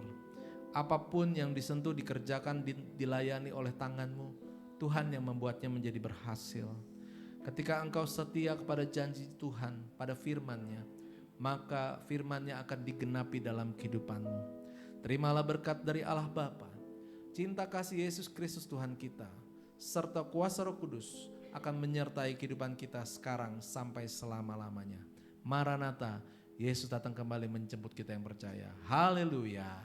Apapun yang disentuh, dikerjakan, dilayani oleh tanganmu, Tuhan yang membuatnya menjadi berhasil. Ketika engkau setia kepada janji Tuhan pada firman-Nya, maka firman-Nya akan digenapi dalam kehidupanmu. Terimalah berkat dari Allah Bapa, cinta kasih Yesus Kristus Tuhan kita, serta kuasa Roh Kudus akan menyertai kehidupan kita sekarang sampai selama-lamanya. Maranatha, Yesus datang kembali menjemput kita yang percaya. Haleluya.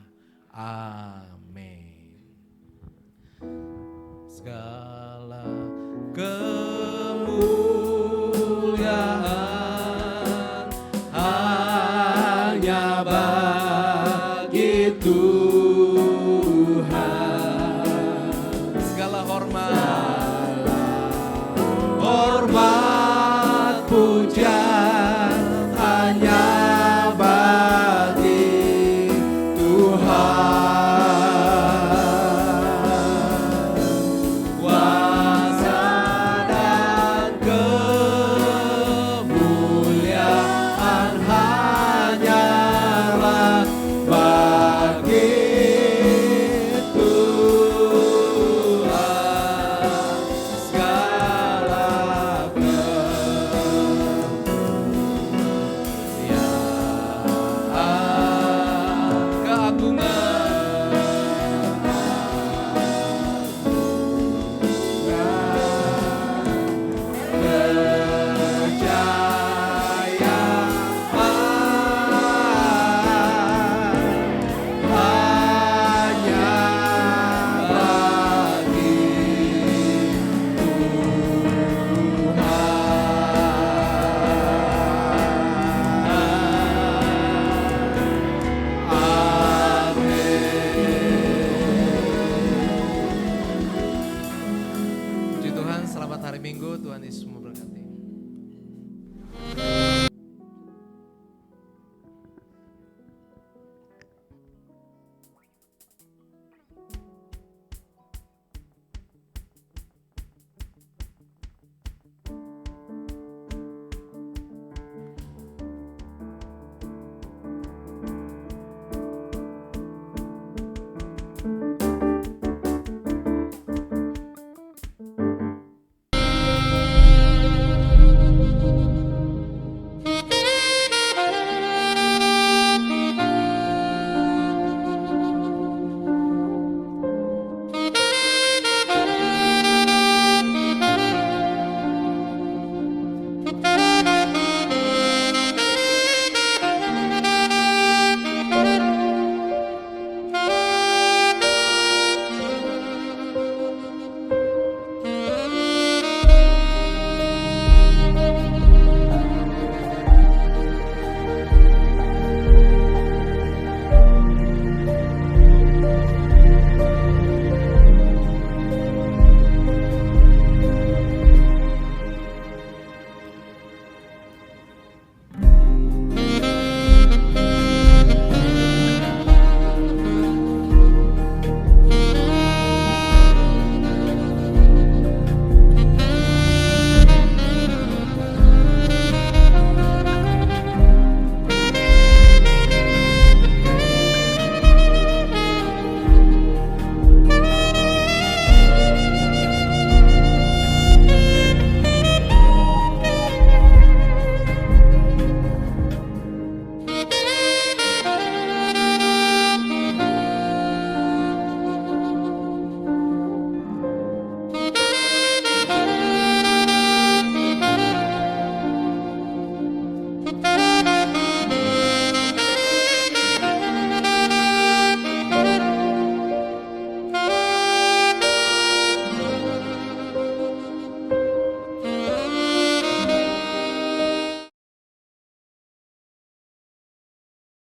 Amin. Segala kemuliaan